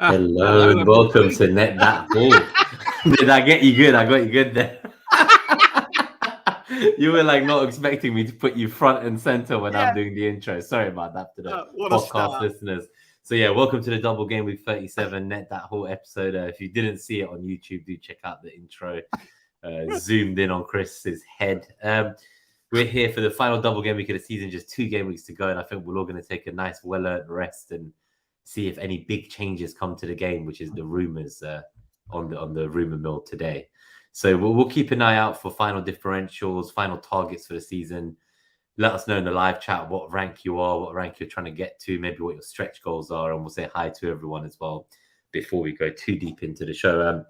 Hello and welcome to Net That Haul. Did I get you good? I got you good there. You were like not expecting me to put you front and center when I'm doing the intro. Sorry about that to the podcast listeners. So yeah, welcome to the Double Gameweek 37 Net That Haul episode. If you didn't see it on YouTube, do check out the intro. Zoomed in on Chris's head. We're here for the final Double Game Week of the season, just 2 game weeks to go, and I think we're all going to take a nice, well-earned rest and see if any big changes come to the game, which is the rumors on the rumor mill today. So we'll keep an eye out for final differentials, final targets for the season. Let us know in the live chat what rank you are, what rank you're trying to get to, maybe what your stretch goals are, and we'll say hi to everyone as well before we go too deep into the show.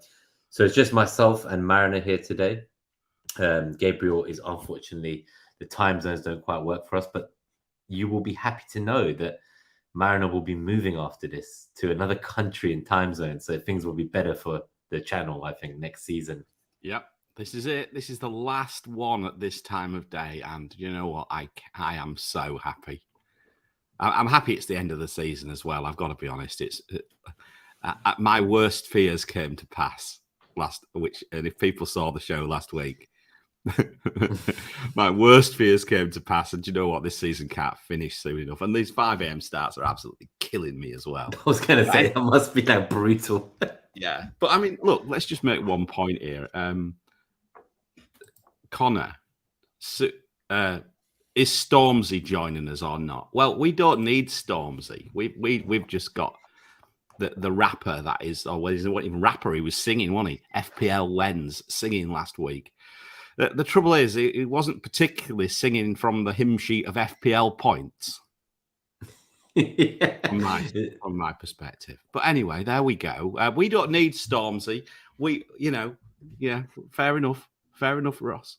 So it's just myself and Mariner here today. Gabriel is unfortunately, the time zones don't quite work for us, but you will be happy to know that Mariner will be moving after this to another country and time zone, so things will be better for the channel, I think, next season. Yep, this is it. This is the last one at this time of day, and you know what? I am so happy. I'm happy it's the end of the season as well. I've got to be honest. It's my worst fears came to pass and if people saw the show last week, my worst fears came to pass. And do you know what? This season can't finish soon enough. And these 5 a.m. starts are absolutely killing me as well. I was going to say, that must be like brutal. Yeah. But I mean, look, let's just make one point here. Connor, is Stormzy joining us or not? Well, we don't need Stormzy. We've just got the rapper that is, or what even rapper he was singing, wasn't he? FPL Lens singing last week. The trouble is, it wasn't particularly singing from the hymn sheet of FPL points. From my perspective. But anyway, there we go. We don't need Stormzy. Fair enough, Ross.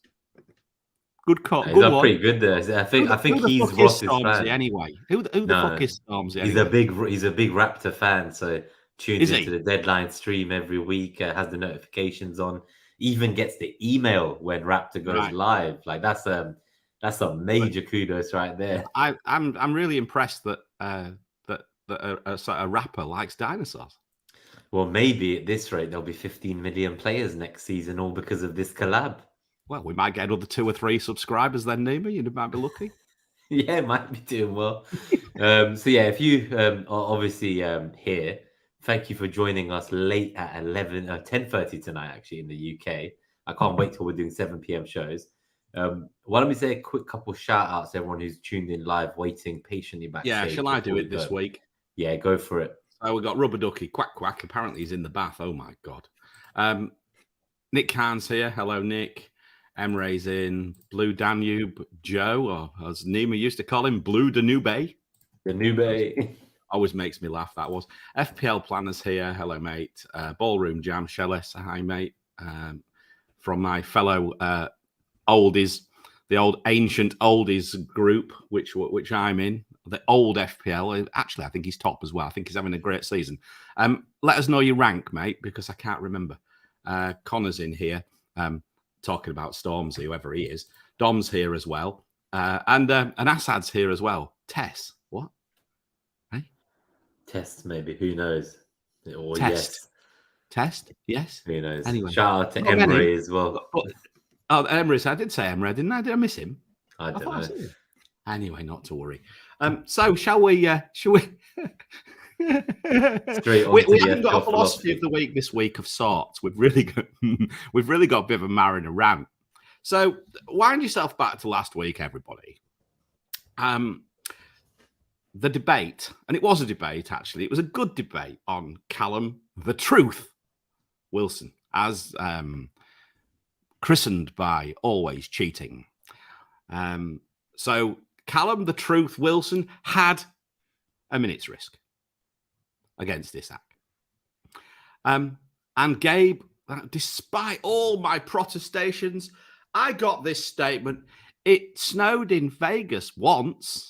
Good call. He's pretty good there. I think he's Ross's fan. Anyway, who the fuck is Stormzy? Anyway? He's a big Raptor fan. So tunes into the Deadline stream every week. Has the notifications on. Even gets the email when Raptor goes live. Like that's a major kudos right there. I'm really impressed that a rapper likes dinosaurs. Well, maybe at this rate there'll be 15 million players next season, all because of this collab. Well, we might get another 2 or 3 subscribers then, Nima. You might be lucky. Yeah, might be doing well. So yeah, if you are obviously here, thank you for joining us late at 10:30 tonight, actually, in the UK. I can't wait till we're doing 7 p.m. shows. Why don't we say a quick couple shout outs to everyone who's tuned in live, waiting patiently backstage. Yeah, shall I do it this week? Yeah, go for it. So we got Rubber Ducky, quack, quack. Apparently he's in the bath. Oh, my God. Nick Cairns here. Hello, Nick. Emre's in. Blue Danube Joe, or as Nima used to call him, Blue Danube. Danube. Always makes me laugh, that was. FPL Planners here. Hello, mate. Ballroom Jam Shellis. Hi, mate. From my fellow oldies, the old ancient oldies group, which I'm in, the old FPL. Actually, I think he's top as well. I think he's having a great season. Let us know your rank, mate, because I can't remember. Connor's in here, talking about Stormzy, whoever he is. Dom's here as well. And Assad's here as well. Tess, what? Hey? Test, maybe. Who knows? Or Test. Yes. Test? Yes. Who knows? Anyway. Shout out to Emre as well. Oh, Emre, I did say Emre, didn't I? Did I miss him? I don't know. Anyway, not to worry. So shall we? Straight on we haven't got a philosophy of the week this week of sorts. We've really got a bit of a Mariner rant. So wind yourself back to last week, everybody. The debate, and it was a debate actually. It was a good debate on Callum the Truth Wilson, as christened by Always Cheating. So Callum the Truth Wilson had a minute's risk against Isak. And Gabe, despite all my protestations, I got this statement. It snowed in Vegas once.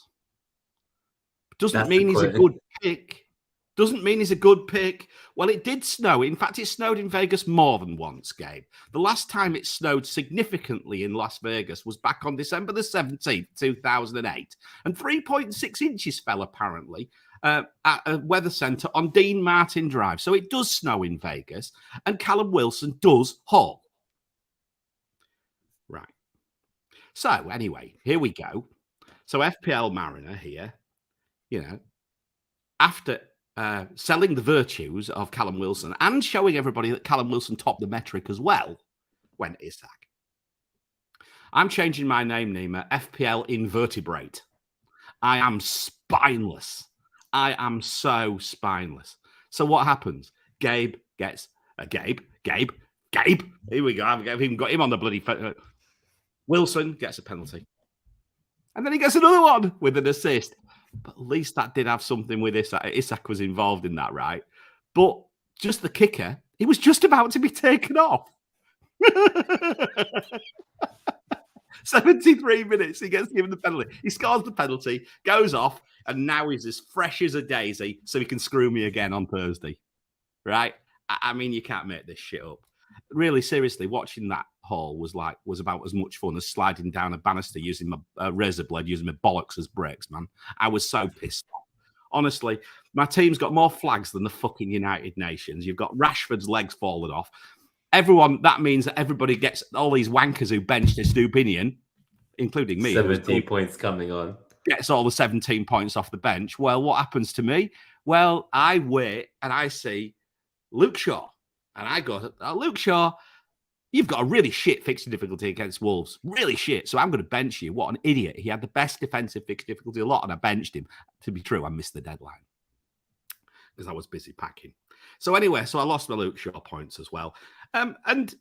Doesn't mean he's a good pick. Doesn't mean he's a good pick. Well, it did snow. In fact, it snowed in Vegas more than once, Gabe. The last time it snowed significantly in Las Vegas was back on December the 17th, 2008. And 3.6 inches fell, apparently. at a weather centre on Dean Martin Drive. So it does snow in Vegas, and Callum Wilson does haul. Right. So anyway, here we go. So FPL Mariner here, after selling the virtues of Callum Wilson and showing everybody that Callum Wilson topped the metric as well, went Isak. I'm changing my name, Nima, FPL Invertebrate. I am spineless. I am so spineless. So what happens? Gabe gets Gabe. Here we go. I've even got him on the bloody. Wilson gets a penalty. And then he gets another one with an assist. But at least that did have something with Isak. Isak was involved in that, right? But just the kicker, he was just about to be taken off. 73 minutes, he gets given the penalty. He scores the penalty, goes off, and now he's as fresh as a daisy, so he can screw me again on Thursday. Right? I mean, you can't make this shit up. Really, seriously, watching that haul was about as much fun as sliding down a banister using my razor blade, using my bollocks as brakes, man. I was so pissed off. Honestly, my team's got more flags than the fucking United Nations. You've got Rashford's legs falling off. That means that everybody gets all these wankers who benched Estupinian, including me. 17 points coming on. Gets all the 17 points off the bench. Well, what happens to me? Well, I wait and I see Luke Shaw. And I go, Luke Shaw, you've got a really shit fixture difficulty against Wolves. Really shit. So I'm going to bench you. What an idiot. He had the best defensive fixture difficulty a lot, and I benched him. To be true, I missed the deadline because I was busy packing. So anyway, I lost my Luke Shaw points as well. And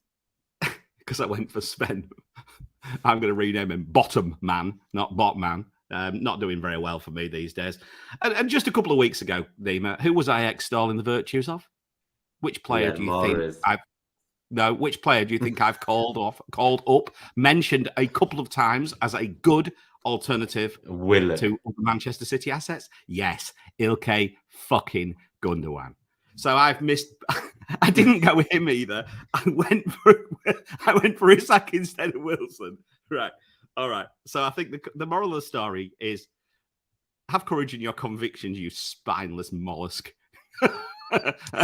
because I went for Sven, I'm going to rename him Bottom Man, not Bot Man. Not doing very well for me these days. And just a couple of weeks ago, Nima, who was I extolling the virtues of? Which player do you think which player do you think I've called up, mentioned a couple of times as a good alternative to Manchester City assets? Yes, Ilkay fucking Gundogan. So I've missed. I didn't go with him either. I went for Isak instead of Wilson. Right. All right. So I think the moral of the story is have courage in your convictions, you spineless mollusk.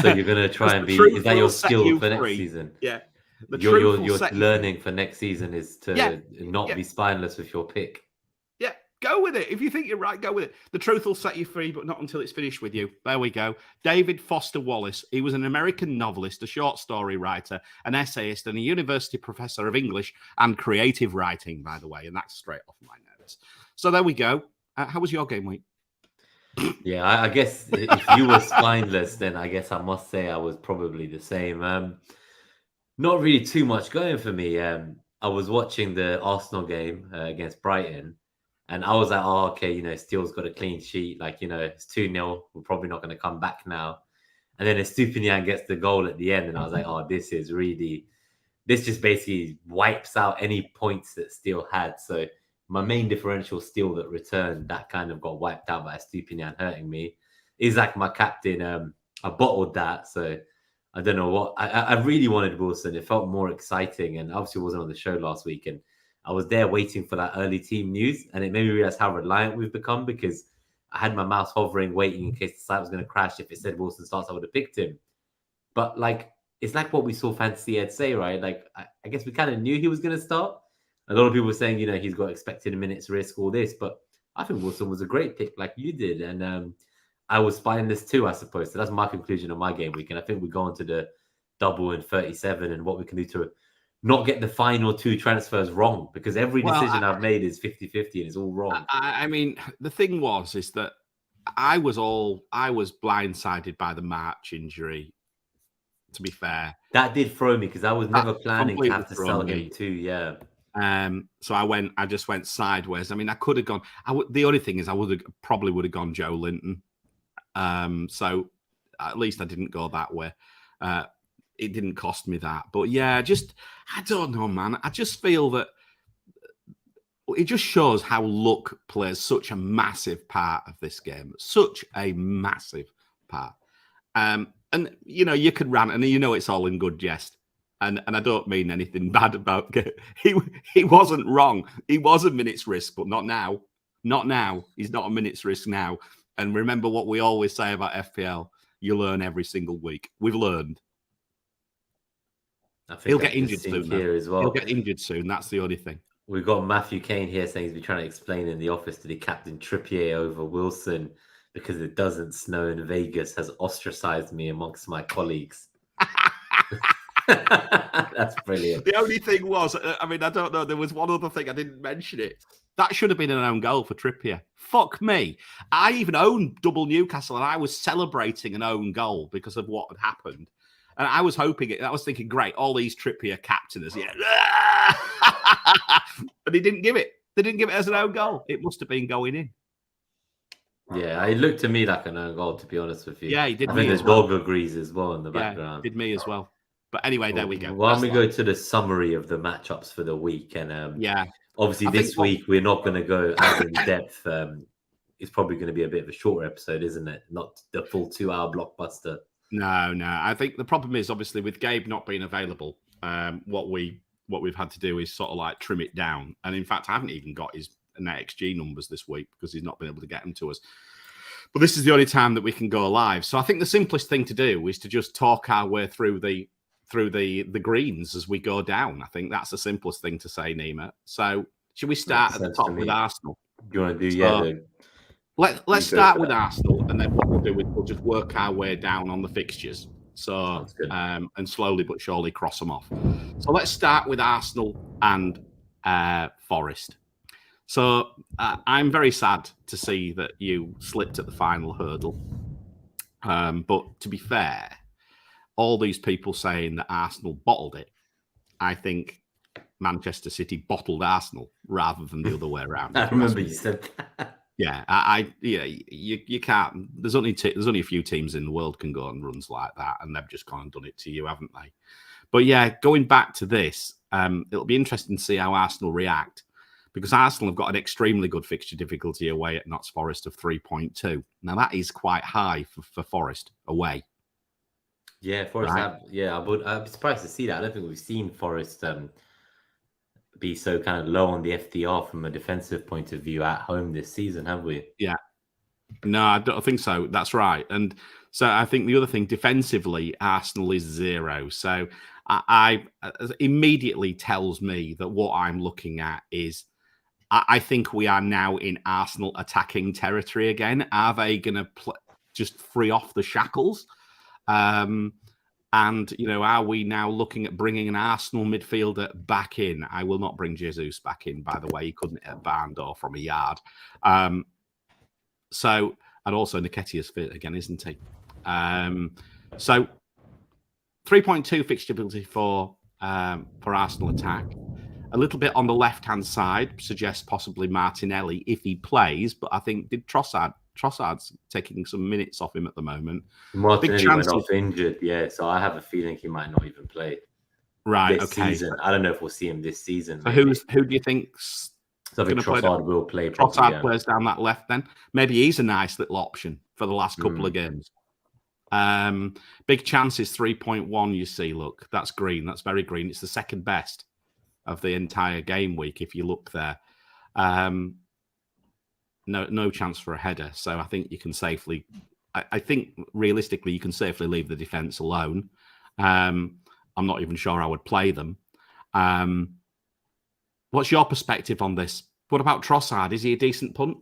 So you're going to try and be, is that your skill for next season? Yeah. Your learning for next season is to not be spineless with your pick. Yeah, go with it. If you think you're right, go with it. The truth will set you free, but not until it's finished with you. There we go. David Foster Wallace. He was an American novelist, a short story writer, an essayist, and a university professor of English and creative writing, by the way. And that's straight off my notes. So there we go. How was your game week? Yeah, I guess if you were spineless, then I guess I must say I was probably the same. Not really too much going for me. I was watching the Arsenal game against Brighton, and I was like, oh, okay, Steele's got a clean sheet. Like, it's 2-0. We're probably not going to come back now. And then Estupinian gets the goal at the end, and I was like, oh, this just basically wipes out any points that Steele had. So my main differential Steele that returned, that kind of got wiped out by Estupinian hurting me. Isak, my captain, I bottled that. So I don't know what. I really wanted Wilson. It felt more exciting. And obviously wasn't on the show last week. And I was there waiting for that early team news. And it made me realize how reliant we've become because I had my mouse hovering, waiting in case the site was going to crash. If it said Wilson starts, I would have picked him. But it's like what we saw Fantasy Ed say, right? I guess we kind of knew he was going to start. A lot of people were saying, he's got expected minutes risk, all this, but I think Wilson was a great pick like you did. And I was spineless too, I suppose. So that's my conclusion on my game week. And I think we go on to the double and 37 and what we can do to not get the final two transfers wrong, because every decision I've made is 50-50 and it's all wrong. I mean, the thing is that I was blindsided by the March injury, to be fair. That did throw me because I was never planning to have to sell him too, yeah. So I just went sideways. I mean, I could have gone. The only thing is, I probably would have gone Joe Linton. So at least I didn't go that way. It didn't cost me that. But yeah, I don't know, man. I just feel that it just shows how luck plays such a massive part of this game. Such a massive part. And you could rant, and it's all in good jest. And I don't mean anything bad about it. He wasn't wrong. He was a minute's risk, but not now. Not now. He's not a minute's risk now. And remember what we always say about FPL: you learn every single week. We've learned. He'll get injured soon here as well. He'll get injured soon. That's the only thing. We've got Matthew Kane here saying he's been trying to explain in the office that he captained Trippier over Wilson because it doesn't snow in Vegas has ostracized me amongst my colleagues. That's brilliant. The only thing was, I mean, I don't know. There was one other thing I didn't mention it. That should have been an own goal for Trippier. Fuck me. I even owned double Newcastle and I was celebrating an own goal because of what had happened. And I was hoping it. I was thinking, great, all these Trippier captainers. Yeah. But they didn't give it. They didn't give it as an own goal. It must have been going in. Yeah, it looked to me like an own goal, to be honest with you. Yeah, he did. I think the dog agrees as well in the background. Did me as well. But anyway, there we go. Why don't we go to the summary of the matchups for the week? And obviously this week we're not going to go as in depth. It's probably going to be a bit of a shorter episode, isn't it? Not the full 2-hour blockbuster. No. I think the problem is obviously with Gabe not being available. What we've had to do is sort of like trim it down. And in fact, I haven't even got his NetxG numbers this week because he's not been able to get them to us. But this is the only time that we can go live. So I think the simplest thing to do is to just talk our way through the greens as we go down. I think that's the simplest thing to say, Nima. So should we start at the top with Arsenal? Do you want to do Let's start with Arsenal, and then what we'll do is we'll just work our way down on the fixtures. So and slowly but surely cross them off. So let's start with Arsenal and Forest. So I'm very sad to see that you slipped at the final hurdle. But to be fair, all these people saying that Arsenal bottled it, I think Manchester City bottled Arsenal rather than the other way around. I remember you said that. Yeah, you can't. There's only a few teams in the world can go on runs like that, and they've just gone and done it to you, haven't they? But yeah, going back to this, it'll be interesting to see how Arsenal react because Arsenal have got an extremely good fixture difficulty away at Notts Forest of 3.2. Now that is quite high for Forest away. Yeah, Forest. Right? I'd be surprised to see that. I don't think we've seen Forest be so kind of low on the FDR from a defensive point of view at home this season, have we? Yeah. No, I don't think so. That's right. And so I think the other thing, defensively, Arsenal is 0. So I immediately tells me that what I'm looking at is I think we are now in Arsenal attacking territory again. Are they going to just free off the shackles? And, are we now looking at bringing an Arsenal midfielder back in? I will not bring Jesus back in, by the way. He couldn't hit a barn door from a yard. And also Nketiah's fit again, isn't he? So 3.2 fixture ability for Arsenal attack. A little bit on the left-hand side suggests possibly Martinelli if he plays, but I think Trossard's taking some minutes off him at the moment. Martinelli went off injured, so I have a feeling he might not even play. Right, this season. I don't know if we'll see him this season. So who do you think's going to play? Trossard will play. Trossard plays down that left then. Maybe he's a nice little option for the last couple of games. Big chances 3.1. You see, look, that's green. That's very green. It's the second best of the entire game week. If you look there. No chance for a header. So I think you can safely, I think realistically, you can safely leave the defence alone. I'm not even sure I would play them. What's your perspective on this? What about Trossard? Is he a decent punt?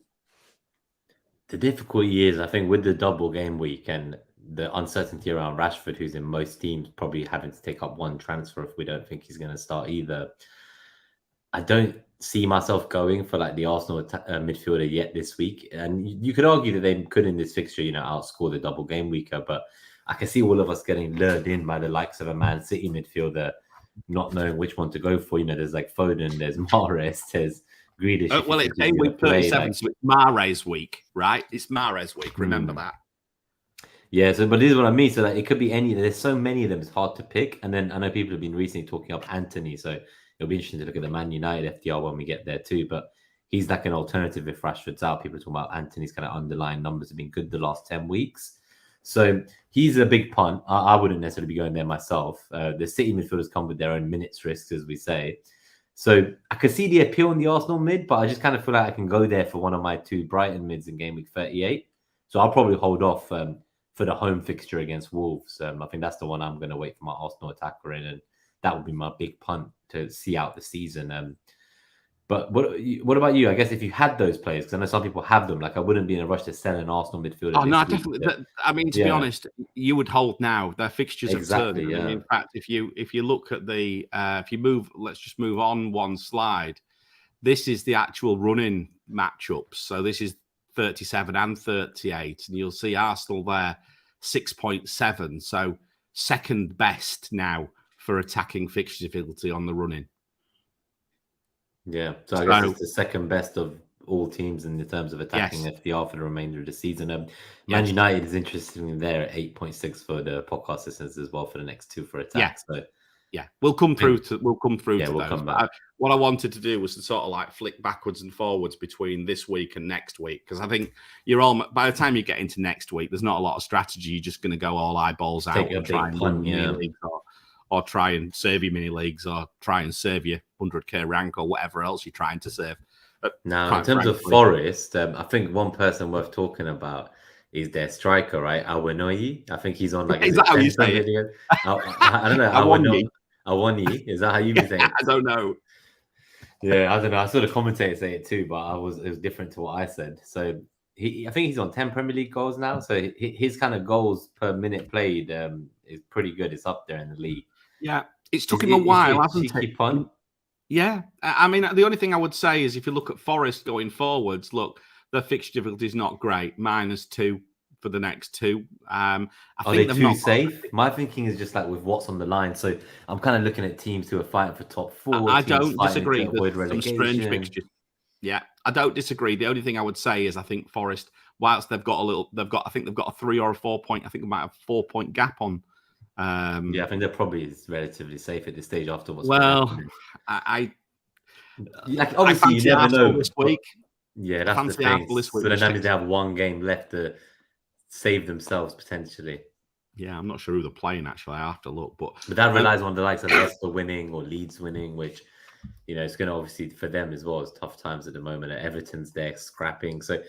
The difficulty is, I think, with the double game week and the uncertainty around Rashford, who's in most teams, probably having to take up one transfer if we don't think he's going to start either. I don't see myself going for like the Arsenal midfielder yet this week. And you could argue that they could in this fixture, outscore the double game weeker, but I can see all of us getting lured in by the likes of a Man City midfielder, not knowing which one to go for. There's like Foden, there's Mahrez, there's Grealish. Well, it's game week 37, so it's Mahrez week, right? It's Mahrez week. Remember that. Yeah, but this is what I mean. So it could be any. There's so many of them. It's hard to pick. And then I know people have been recently talking up Anthony, so it'll be interesting to look at the Man United FDR when we get there too. But he's like an alternative if Rashford's out. People are talking about Anthony's kind of underlying numbers have been good the last 10 weeks. So he's a big punt. I wouldn't necessarily be going there myself. The City midfielders come with their own minutes risks, as we say. So I could see the appeal in the Arsenal mid, but I just kind of feel like I can go there for one of my two Brighton mids in game week 38. So I'll probably hold off for the home fixture against Wolves. I think that's the one I'm going to wait for my Arsenal attacker in, and that would be my big punt to see out the season. But what about you? I guess if you had those players, because I know some people have them, like I wouldn't be in a rush to sell an Arsenal midfielder. Oh no, definitely. I mean, to be honest, you would hold now. Their fixtures have turned. Yeah. I mean, in fact, if you look at the if you move, let's just move on one slide. This is the actual running matchups. So this is 37 and 38, and you'll see Arsenal there 6.7. So second best now for attacking fixture difficulty on the running. Yeah, so I guess it's the second best of all teams in terms of attacking FPL for the remainder of the season. Man United is interestingly there at 8.6 for the podcast listeners as well for the next 2 for attack. So we'll come through to those. What I wanted to do was to sort of like flick backwards and forwards between this week and next week, because I think by the time you get into next week, there's not a lot of strategy. You're just going to go all eyeballs out and try and win mini leagues, or try and save your mini leagues, or try and save your 100k rank, or whatever else you're trying to save. Now, in terms of Forest, I think one person worth talking about is their striker, right? Awoniyi. I think he's on like. Is that how you say it? I don't know. Awoniyi. Is that how you be saying it? I don't know. Yeah, I don't know. I saw the commentator say it too, but it was different to what I said. So I think he's on 10 Premier League goals now. So his kind of goals per minute played is pretty good. It's up there in the league. Yeah, it's took him a while, hasn't it? Yeah, I mean, the only thing I would say is if you look at Forest going forwards, look, their fixture difficulty is not great. -2 for the next 2. Are they too safe? My thinking is just like with what's on the line. So I'm kind of looking at teams who are fighting for top 4. I don't disagree. There's some strange fixtures. Yeah, I don't disagree. The only thing I would say is I think Forest, whilst I think they've got a 3 or a 4 point. I think they might have a 4-point gap on. I think they're probably relatively safe at this stage after what's obviously you never know this week. Yeah, that's the thing. So then that means they have one game left to save themselves potentially. Yeah, I'm not sure who they're playing actually. I have to look, but that relies on the likes of Leicester winning or Leeds winning, which it's going to obviously for them as well. It's tough times at the moment. Everton's there scrapping, so.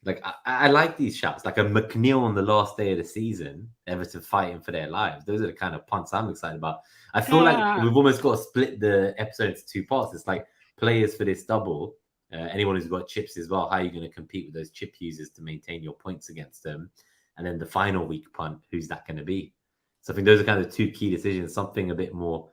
Like I like these shots, like a McNeil on the last day of the season, Everton fighting for their lives. Those are the kind of punts I'm excited about. I feel like we've almost got to split the episode into 2 parts. It's like players for this double. Anyone who's got chips as well, how are you going to compete with those chip users to maintain your points against them? And then the final week punt, who's that going to be? So I think those are kind of 2 key decisions. Something a bit more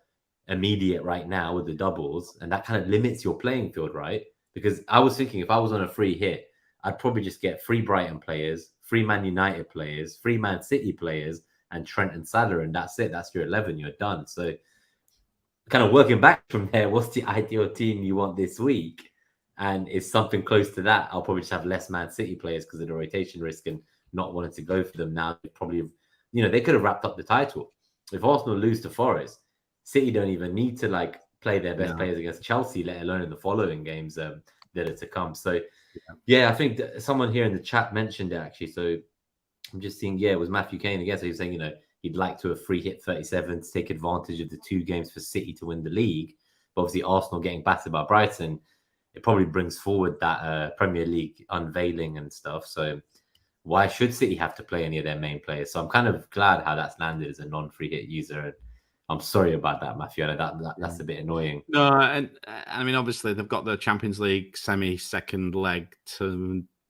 immediate right now with the doubles, and that kind of limits your playing field, right? Because I was thinking if I was on a free hit, I'd probably just get 3 Brighton players, 3 Man United players, 3 Man City players, and Trent and Salah, and that's it. That's your 11. You're done. So kind of working back from there, what's the ideal team you want this week? And if something close to that, I'll probably just have less Man City players because of the rotation risk and not wanting to go for them now. Probably, they could have wrapped up the title. If Arsenal lose to Forest, City don't even need to like play their best players against Chelsea, let alone in the following games that are to come. So yeah, I think someone here in the chat mentioned it actually. So I'm just seeing, it was Matthew Kane again. So he's saying, he'd like to have free hit 37 to take advantage of the 2 games for City to win the league. But obviously Arsenal getting battered by Brighton, it probably brings forward that Premier League unveiling and stuff. So why should City have to play any of their main players? So I'm kind of glad how that's landed as a non-free hit user. I'm sorry about that, Matthew. That's a bit annoying. No, and I mean, obviously they've got the Champions League second leg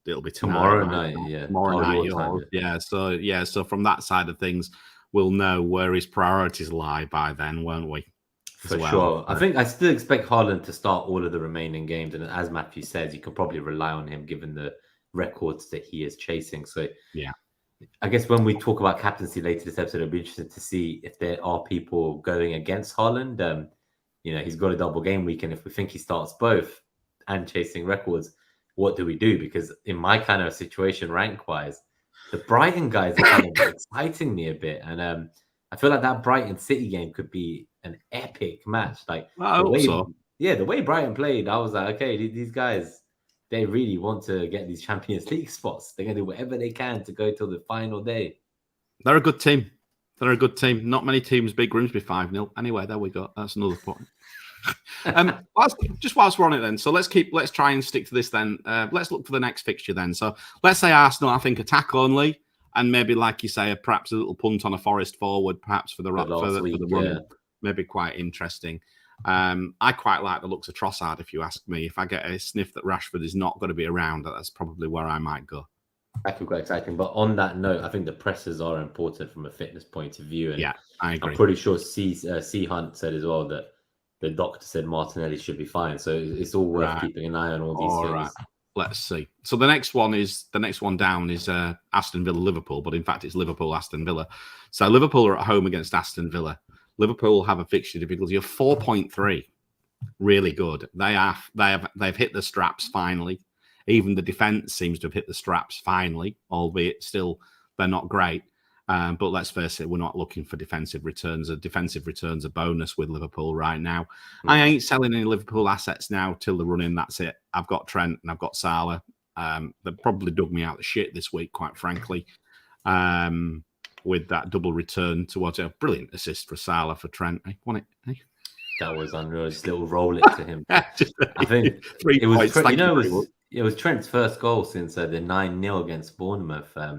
it'll be tomorrow night. Yeah, tomorrow night. So from that side of things, we'll know where his priorities lie by then, won't we? For sure. I think I still expect Haaland to start all of the remaining games, and as Matthew says, you can probably rely on him given the records that he is chasing. So yeah. I guess when we talk about captaincy later this episode, it'll be interesting to see if there are people going against Haaland. He's got a double game week, and if we think he starts both and chasing records, what do we do? Because in my kind of situation, rank-wise, the Brighton guys are kind of exciting me a bit. And I feel like that Brighton City game could be an epic match. Like, the way Brighton played, I was like, okay, these guys, they really want to get these Champions League spots. They're going to do whatever they can to go till the final day. They're a good team. Not many teams beat Grimsby 5-0. Anyway, there we go. That's another point. Whilst we're on it then, so let's try and stick to this then. Let's look for the next fixture then. So let's say Arsenal, I think attack only, and maybe like you say, perhaps a little punt on a Forest forward, perhaps for the run. Maybe quite interesting. I quite like the looks of Trossard, if you ask me. If I get a sniff that Rashford is not going to be around, that's probably where I might go. That could be quite exciting. But on that note, I think the presses are important from a fitness point of view. And yeah, I agree. I'm pretty sure C Hunt said as well that the doctor said Martinelli should be fine. So it's all worth keeping an eye on all these things. Right. Let's see. So the next one down is Aston Villa Liverpool, but in fact it's Liverpool Aston Villa. So Liverpool are at home against Aston Villa. Liverpool have a fixture difficulty of 4.3. Really good. They've hit the straps finally. Even the defense seems to have hit the straps finally, albeit still they're not great. But let's face it, we're not looking for defensive returns. A defensive return's a bonus with Liverpool right now. I ain't selling any Liverpool assets now till the run-in. That's it. I've got Trent and I've got Salah. They probably dug me out of shit this week, quite frankly, with that double return towards a brilliant assist for Salah for Trent. Hey, won it. Hey. That was unreal. Just little roll it to him. I think 3 points. It was Trent's first goal since the 9-0 against Bournemouth. I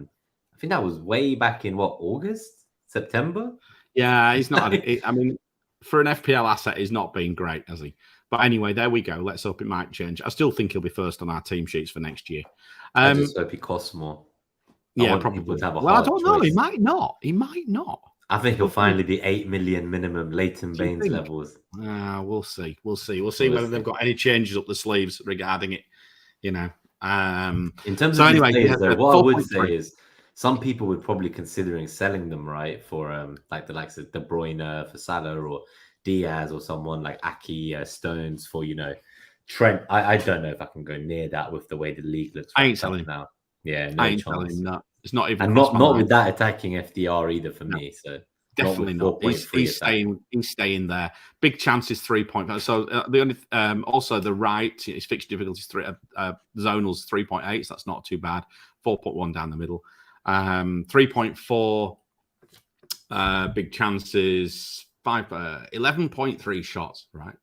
think that was way back in August, September. Yeah, he's not. I mean, for an FPL asset, he's not been great, has he? But anyway, there we go. Let's hope it might change. I still think he'll be first on our team sheets for next year. I just hope he costs more. Yeah, probably. I don't know. He might not. I think he'll finally be 8 million minimum, Leighton Baines levels. We'll see. We'll see whether they've got any changes up the sleeves regarding it. In terms of players, though, what I would say is some people would probably considering selling them, right, for like the likes of De Bruyne for Salah or Diaz or someone like Aki, Stones for Trent. I don't know if I can go near that with the way the league looks. I ain't selling him now. Yeah, no I ain't chance. selling him that. It's not even. And not with that attacking FDR either for me. So definitely not. He's staying there. Big chances 3.5. So the only also the right his fixture difficulty is Zonals 3.8. So that's not too bad. 4.1 down the middle. 3.4 big chances. 11.3 shots. Right.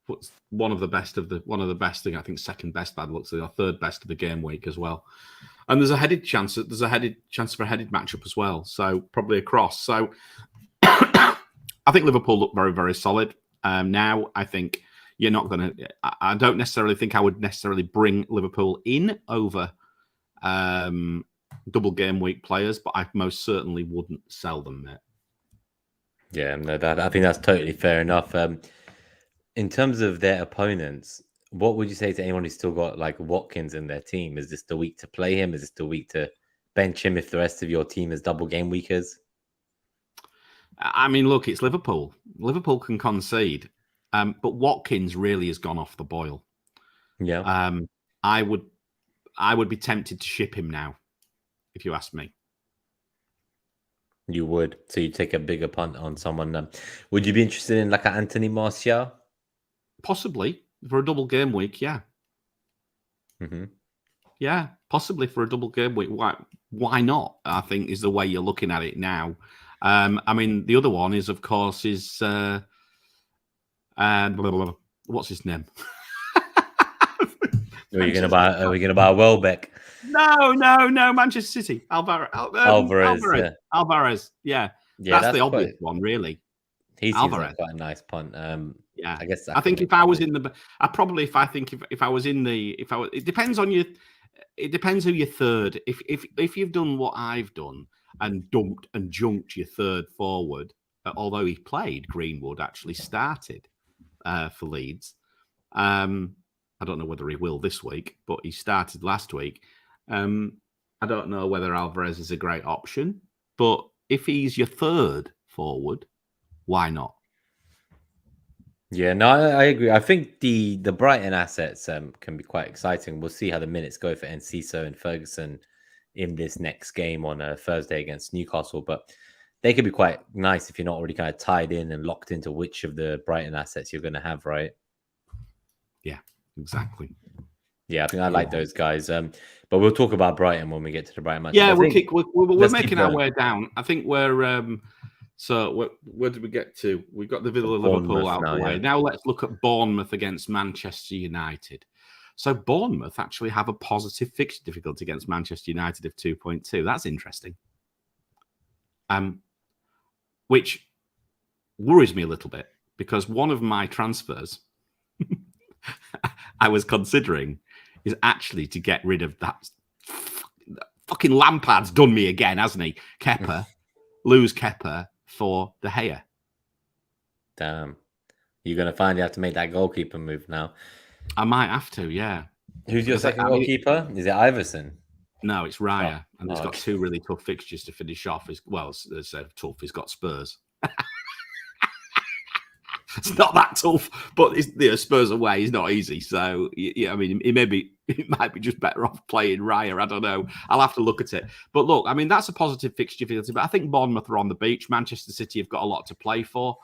What's one of the best thing I think second best bad looks or third best of the game week as well. And there's a headed chance. There's a chance for a headed matchup as well. So probably a cross. So I think Liverpool look very, very solid. Now I think you're not going to. I don't necessarily think I would necessarily bring Liverpool in over double game week players, but I most certainly wouldn't sell them, mate. Yeah, no, I think that's totally fair enough. In terms of their opponents, what would you say to anyone who's still got like Watkins in their team? Is this the week to play him? Is this the week to bench him if the rest of your team is double game weekers? I mean, look, it's Liverpool. Liverpool can concede, but Watkins really has gone off the boil. Yeah, I would be tempted to ship him now, if you ask me. You would. So you take a bigger punt on someone. Would you be interested in like an Anthony Martial? Possibly for a double game week, yeah. Mm-hmm. Yeah, possibly for a double game week. Why not? I think is the way you're looking at it now. I mean, the other one is, of course, what's his name? Are we going to buy Welbeck? No, Manchester City. Alvarez. Yeah, that's the obvious one, really. He seems like quite a nice punt. Yeah, I guess. I think if I was in the, it depends on you. It depends who your third. If you've done what I've done and dumped and junked your third forward, although he played, Greenwood actually started for Leeds. I don't know whether he will this week, but he started last week. I don't know whether Alvarez is a great option, but if he's your third forward, why not? Yeah, no, I agree. I think the Brighton assets can be quite exciting. We'll see how the minutes go for Enciso and Ferguson in this next game on a Thursday against Newcastle, but they could be quite nice if you're not already kind of tied in and locked into which of the Brighton assets you're going to have, right? Yeah, exactly. Yeah, I think I like those guys. But we'll talk about Brighton when we get to the Brighton match. Yeah, we're making our way down. I think we're So where did we get to? We've got the Villa Liverpool out the way. Now let's look at Bournemouth against Manchester United. So Bournemouth actually have a positive fixture difficulty against Manchester United of 2.2. That's interesting. Which worries me a little bit because one of my transfers I was considering is actually to get rid of that. Fucking Lampard's done me again, hasn't he? Kepa, lose Kepa for De Gea. Damn. You're going to find you have to make that goalkeeper move now. I might have to, yeah. Who's your second goalkeeper? Is it Iverson? No, it's Raya. And he's got two really tough fixtures to finish off. Well, it's tough. He's got Spurs. It's not that tough, but Spurs away is not easy. So, yeah, I mean, it might be just better off playing Raya. I don't know. I'll have to look at it. But look, I mean, that's a positive fixture difficulty. But I think Bournemouth are on the beach. Manchester City have got a lot to play for.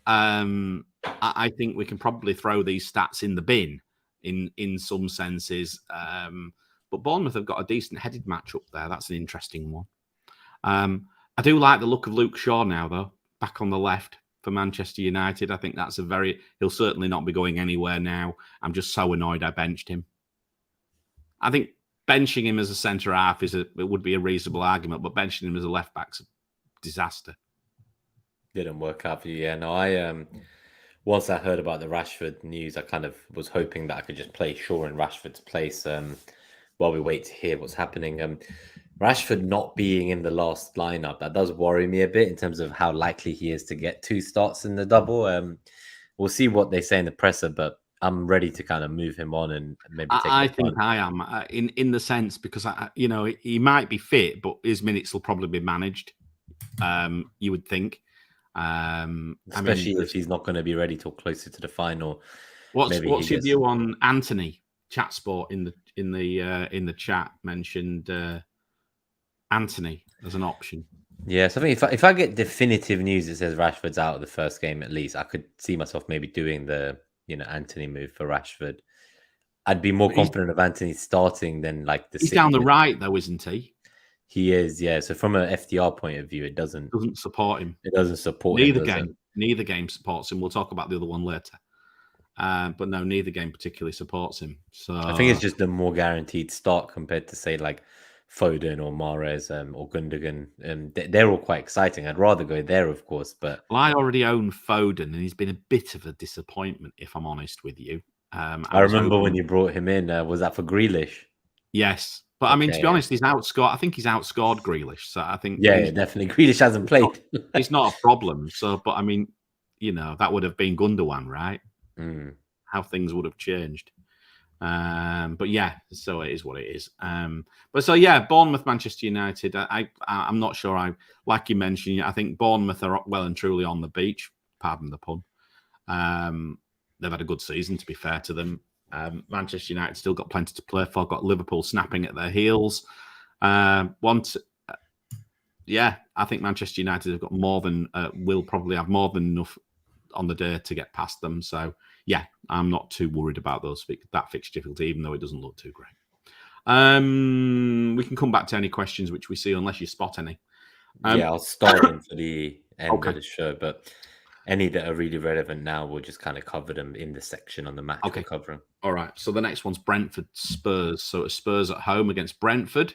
I think we can probably throw these stats in the bin in some senses. But Bournemouth have got a decent headed match up there. That's an interesting one. I do like the look of Luke Shaw now, though, back on the left for Manchester United. I think that's he'll certainly not be going anywhere now. I'm just so annoyed I benched him. I think benching him as a centre half it would be a reasonable argument, but benching him as a left back's a disaster. Didn't work out for you. Yeah, no, I once I heard about the Rashford news, I kind of was hoping that I could just play Shaw in Rashford's place while we wait to hear what's happening. Rashford not being in the last lineup, that does worry me a bit in terms of how likely he is to get 2 starts in the double. We'll see what they say in the presser, but I'm ready to kind of move him on and maybe take I think I am in the sense because he might be fit, but his minutes will probably be managed. You would think, especially if he's not going to be ready till closer to the final. What's your view on Anthony? Chat Sport in the chat mentioned Anthony as an option. Yeah, so I think if I get definitive news that says Rashford's out of the first game, at least I could see myself maybe doing the Anthony move for Rashford. I'd be more confident of Anthony starting than like the. He's down the right though, isn't he? He is, yeah. So from an FDR point of view, it doesn't support him. It doesn't support Neither game supports him. We'll talk about the other one later. But no, neither game particularly supports him. So I think it's just a more guaranteed start compared to say like Foden or Mahrez or Gundogan. They're all quite exciting. I'd rather go there, of course. But I already own Foden, and he's been a bit of a disappointment, if I'm honest with you. I remember when you brought him in. Was that for Grealish? Yes, but I mean, to be honest, he's outscored. I think he's outscored Grealish. So I think, yeah, definitely. Grealish hasn't played. It's not a problem. So, but I mean, that would have been Gundogan, right? How things would have changed. But yeah, so it is what it is. But so yeah, Bournemouth, Manchester United. I'm not sure. Like you mentioned, I think Bournemouth are well and truly on the beach. Pardon the pun. They've had a good season, to be fair to them. Manchester United still got plenty to play for. Got Liverpool snapping at their heels. I think Manchester United have got more than will probably have more than enough on the day to get past them. So yeah, I'm not too worried about that fixture difficulty, even though it doesn't look too great. We can come back to any questions which we see, unless you spot any. I'll start them for the end of the show, but any that are really relevant now, we'll just kind of cover them in the section on the match we're covering. All right. So the next one's Brentford Spurs. So it's Spurs at home against Brentford.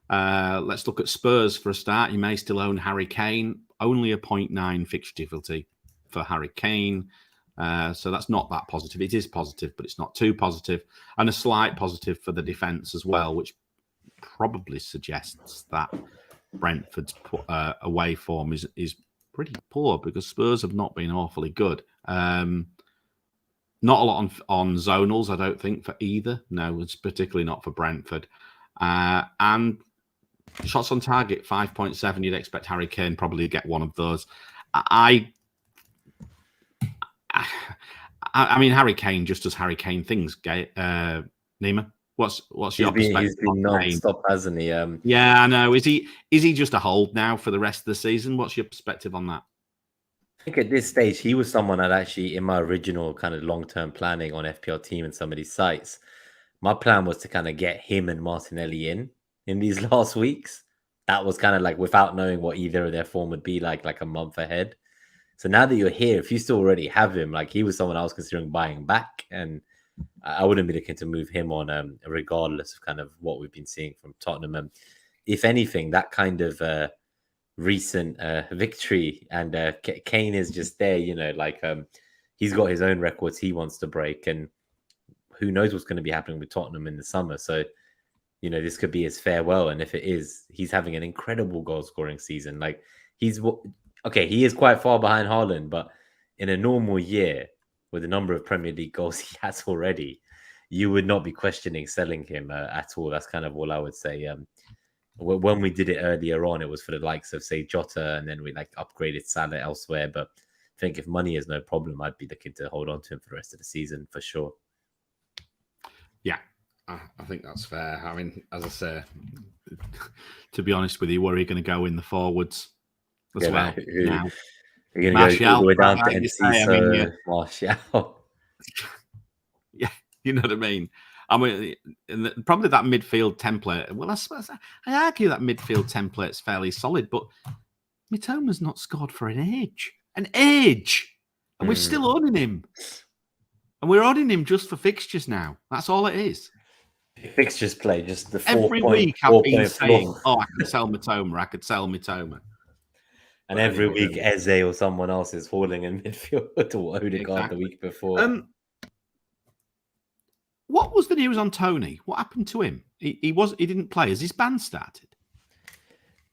Let's look at Spurs for a start. You may still own Harry Kane. Only a 0.9 fixture difficulty for Harry Kane. So that's not that positive. It is positive, but it's not too positive. And a slight positive for the defence as well, which probably suggests that Brentford's away form is pretty poor because Spurs have not been awfully good. Not a lot on zonals, I don't think, for either. No, it's particularly not for Brentford. And shots on target, 5.7. You'd expect Harry Kane probably to get one of those. I mean, Harry Kane just does Harry Kane things. Nima, what's your perspective? He's been non-stop, hasn't he? Yeah, I know. Is he just a hold now for the rest of the season? What's your perspective on that? I think at this stage, he was someone I'd actually, in my original kind of long-term planning on FPL team and some of these sites, my plan was to kind of get him and Martinelli in these last weeks. that was kind of like without knowing what either of their form would be like a month ahead. So now that you're here, if you still already have him, like he was someone I was considering buying back, and I wouldn't be looking to move him on, regardless of kind of what we've been seeing from Tottenham. And if anything, that kind of recent victory and Kane is just there, he's got his own records he wants to break, and who knows what's going to be happening with Tottenham in the summer. So, this could be his farewell. And if it is, he's having an incredible goal scoring season. Like he is quite far behind Haaland, but in a normal year with the number of Premier League goals he has already, you would not be questioning selling him at all. That's kind of all I would say. When we did it earlier on, it was for the likes of, say, Jota, and then we upgraded Salah elsewhere. But I think if money is no problem, I'd be looking to hold on to him for the rest of the season for sure. Yeah, I think that's fair. I mean, as I say, to be honest with you, where are you going to go in the forwards as well? Now? You're going to go down to NC, Martial. Yeah, you know what I mean? I mean, probably that midfield template. Well, I argue that midfield template's fairly solid, but Mitoma's not scored for an age. And we're still owning him. And we're owning him just for fixtures now. That's all it is. Fixtures play, just the every week I've been saying, I could sell Mitoma. And every week Eze or someone else is falling in midfield to Odegaard the week before. What was the news on Tony? What happened to him? He didn't play. Has his ban started?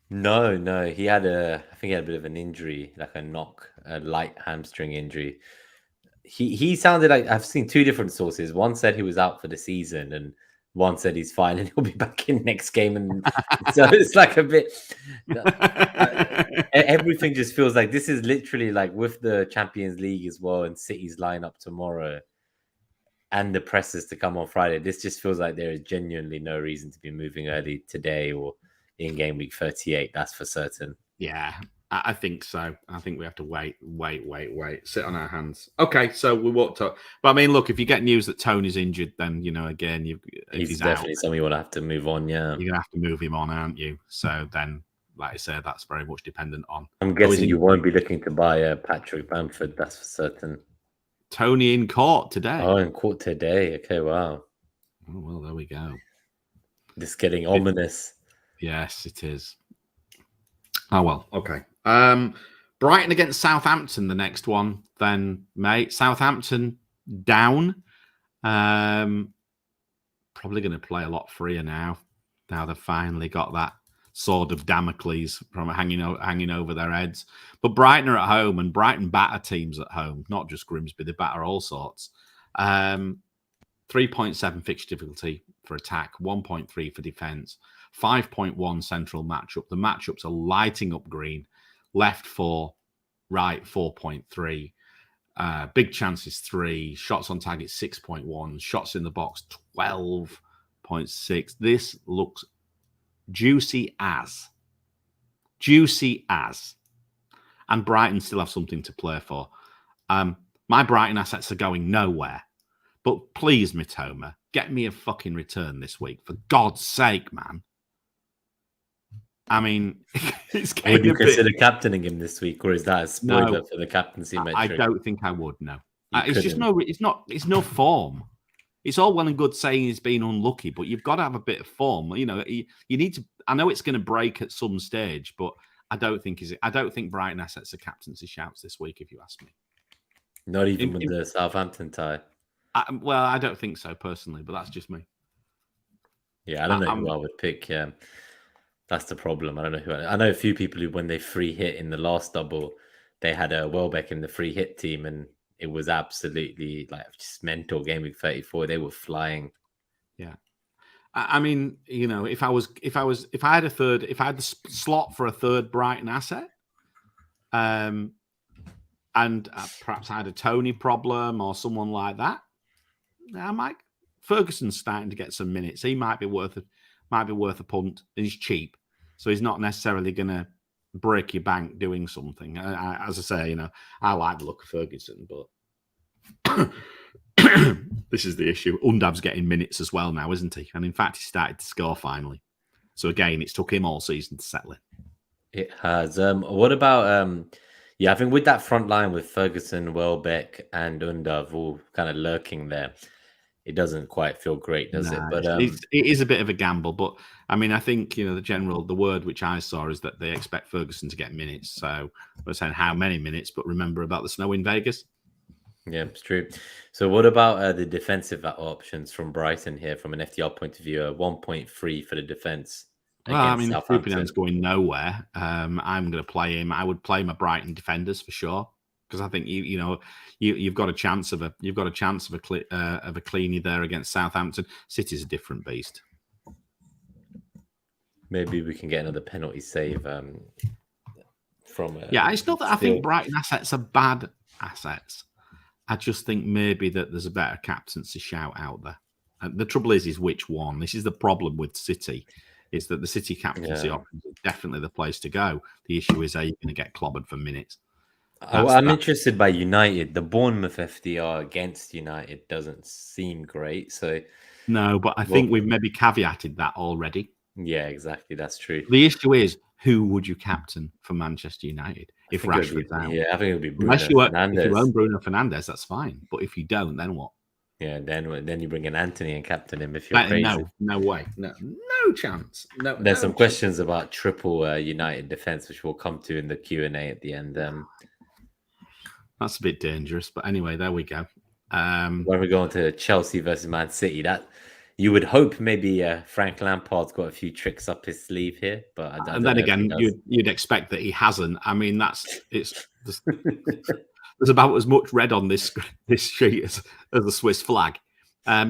No. I think he had a bit of an injury, like a light hamstring injury. He sounded like, I've seen two different sources. One said he was out for the season, and one said he's fine and he'll be back in next game. And so it's like a bit. Everything just feels like this is literally like with the Champions League as well, and City's lineup tomorrow, and the presses to come on Friday. This just feels like there is genuinely no reason to be moving early today or in game week 38. That's for certain. Yeah, I think so. I think we have to wait. Sit on our hands. Okay, so we won't talk. But I mean, look, if you get news that Tony's injured, then, again, he's definitely someone you want to have to move on, yeah. You're going to have to move him on, aren't you? So then, like I said, that's very much dependent on... I'm guessing you won't be looking to buy Patrick Bamford, that's for certain. Tony in court today. Oh, in court today. Okay, wow. Oh, well, there we go. This getting ominous. Yes, it is. Oh, well, okay. Brighton against Southampton, the next one, then, mate. Southampton down. Probably going to play a lot freer now they've finally got that sword of Damocles from hanging over their heads. But Brighton are at home, and Brighton batter teams at home, not just Grimsby. They batter all sorts. 3.7 fixture difficulty for attack, 1.3 for defence, 5.1 central matchup. The matchups are lighting up green, left 4, right 4.3. Big chances 3, shots on target 6.1, shots in the box 12.6. This looks juicy as. And Brighton still have something to play for. My Brighton assets are going nowhere. But please, Mitoma, get me a fucking return this week. For God's sake, man. I mean, it's getting would you consider captaining him this week, or is that a spoiler for the captaincy metric? I don't think I would. No, it's no form. It's all well and good saying he's been unlucky, but you've got to have a bit of form. You need to. I know it's going to break at some stage, but I don't think Brighton assets are captaincy shouts this week. If you ask me, not even with the Southampton tie. I don't think so personally, but that's just me. Yeah, I don't know who I would pick. Yeah. That's the problem. I don't know who. I know a few people who, when they free hit in the last double, they had a Welbeck in the free hit team, and it was absolutely just mental. Game week 34, they were flying. Yeah, I mean, if I had the slot for a third Brighton asset, and perhaps I had a Tony problem or someone like that, Ferguson's starting to get some minutes. He might be worth a punt. He's cheap, so he's not necessarily going to break your bank doing something. As I say, I like the look of Ferguson, but this is the issue. Undav's getting minutes as well now, isn't he? And in fact, he started to score finally. So again, it's took him all season to settle in. It has. What about I think with that front line with Ferguson, Welbeck, and Undav all kind of lurking there, it doesn't quite feel great, does it? But it is a bit of a gamble. But I mean, I think the word which I saw is that they expect Ferguson to get minutes. So we're saying how many minutes, but remember about the snow in Vegas. Yeah, it's true. So what about the defensive options from Brighton here, from an FTR point of view? 1.3 for the defense. Well, I mean, Stupinen's going nowhere. I'm going to play him. I would play my Brighton defenders for sure, because I think you've got a chance of a cleanie there against Southampton. City's a different beast. Maybe we can get another penalty save from. It's not that I think Brighton assets are bad assets. I just think maybe that there's a better captaincy shout out there. And the trouble is which one. This is the problem with City. Is that the City captaincy option is definitely the place to go. The issue is, are you going to get clobbered for minutes? I'm interested by United. The Bournemouth FDR against United doesn't seem great. So no, but I think we've maybe caveated that already. Yeah, exactly. That's true. The issue is, who would you captain for Manchester United if Rashford's out? Yeah, I think it would be Bruno Fernandes. If you own Bruno Fernandes, that's fine. But if you don't, then what? Yeah, then you bring in Anthony and captain him if you're crazy. No way. No chance. No. There's some questions about triple United defense, which we'll come to in the Q&A at the end. That's a bit dangerous, but anyway, there we go. When we go on to Chelsea versus Man City, that you would hope maybe Frank Lampard's got a few tricks up his sleeve here, but and then again, you'd expect that he hasn't. I mean, there's about as much red on this sheet as the Swiss flag. I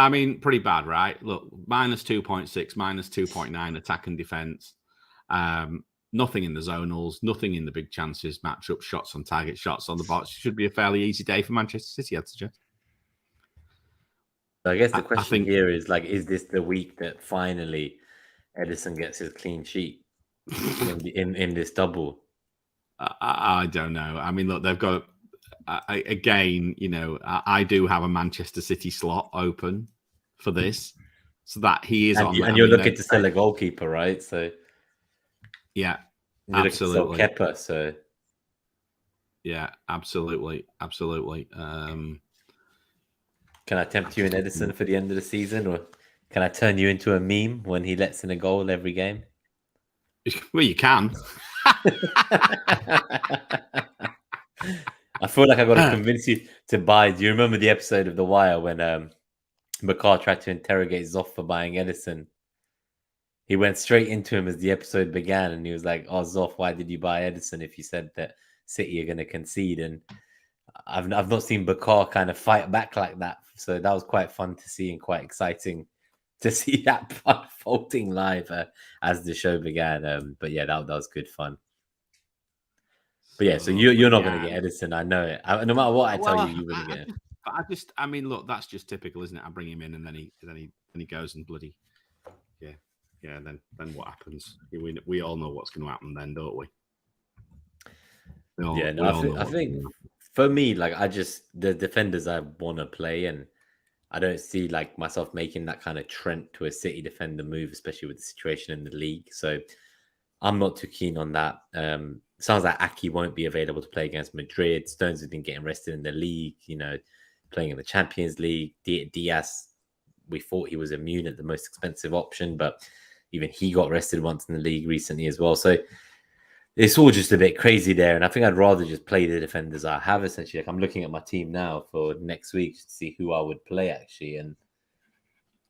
mean, pretty bad, right? Look, -2.6, -2.9 attack and defense. Nothing in the zonals, nothing in the big chances, matchup, shots on target, shots on the box. Should be a fairly easy day for Manchester City, I'd suggest. I guess the question here is, is this the week that finally Edison gets his clean sheet in this double? I don't know. I mean, look, they've got again. I do have a Manchester City slot open for this, so that he is on. And you're looking to sell a goalkeeper, right? So yeah, absolutely. Kepa, so yeah, absolutely. Can I tempt you in Edison for the end of the season, or can I turn you into a meme when he lets in a goal every game? Well, you can. I feel like I've got to convince you to buy. Do you remember the episode of The Wire when Bakar tried to interrogate Zoff for buying Edison? He went straight into him as the episode began, and he was like, "Oh, Zoff, why did you buy Edison if you said that City are going to concede?" And I've not seen Bakar kind of fight back like that, so that was quite fun to see and quite exciting to see that unfolding live as the show began. But yeah, that was good fun. But yeah, so you're not going to get Edison. I know it. No matter what I tell you, you wouldn't get it. I mean, look, that's just typical, isn't it? I bring him in and then he goes and bloody yeah. Then what happens? We all know what's going to happen then, don't we? I think for me, the defenders I want to play, and I don't see myself making that kind of Trent to a City defender move, especially with the situation in the league. So I'm not too keen on that. Sounds like Aki won't be available to play against Madrid. Stones has been getting rested in the league, playing in the Champions League. Diaz, we thought he was immune at the most expensive option, but even he got rested once in the league recently as well. So it's all just a bit crazy there. And I think I'd rather just play the defenders I have, essentially. I'm looking at my team now for next week to see who I would play, actually. And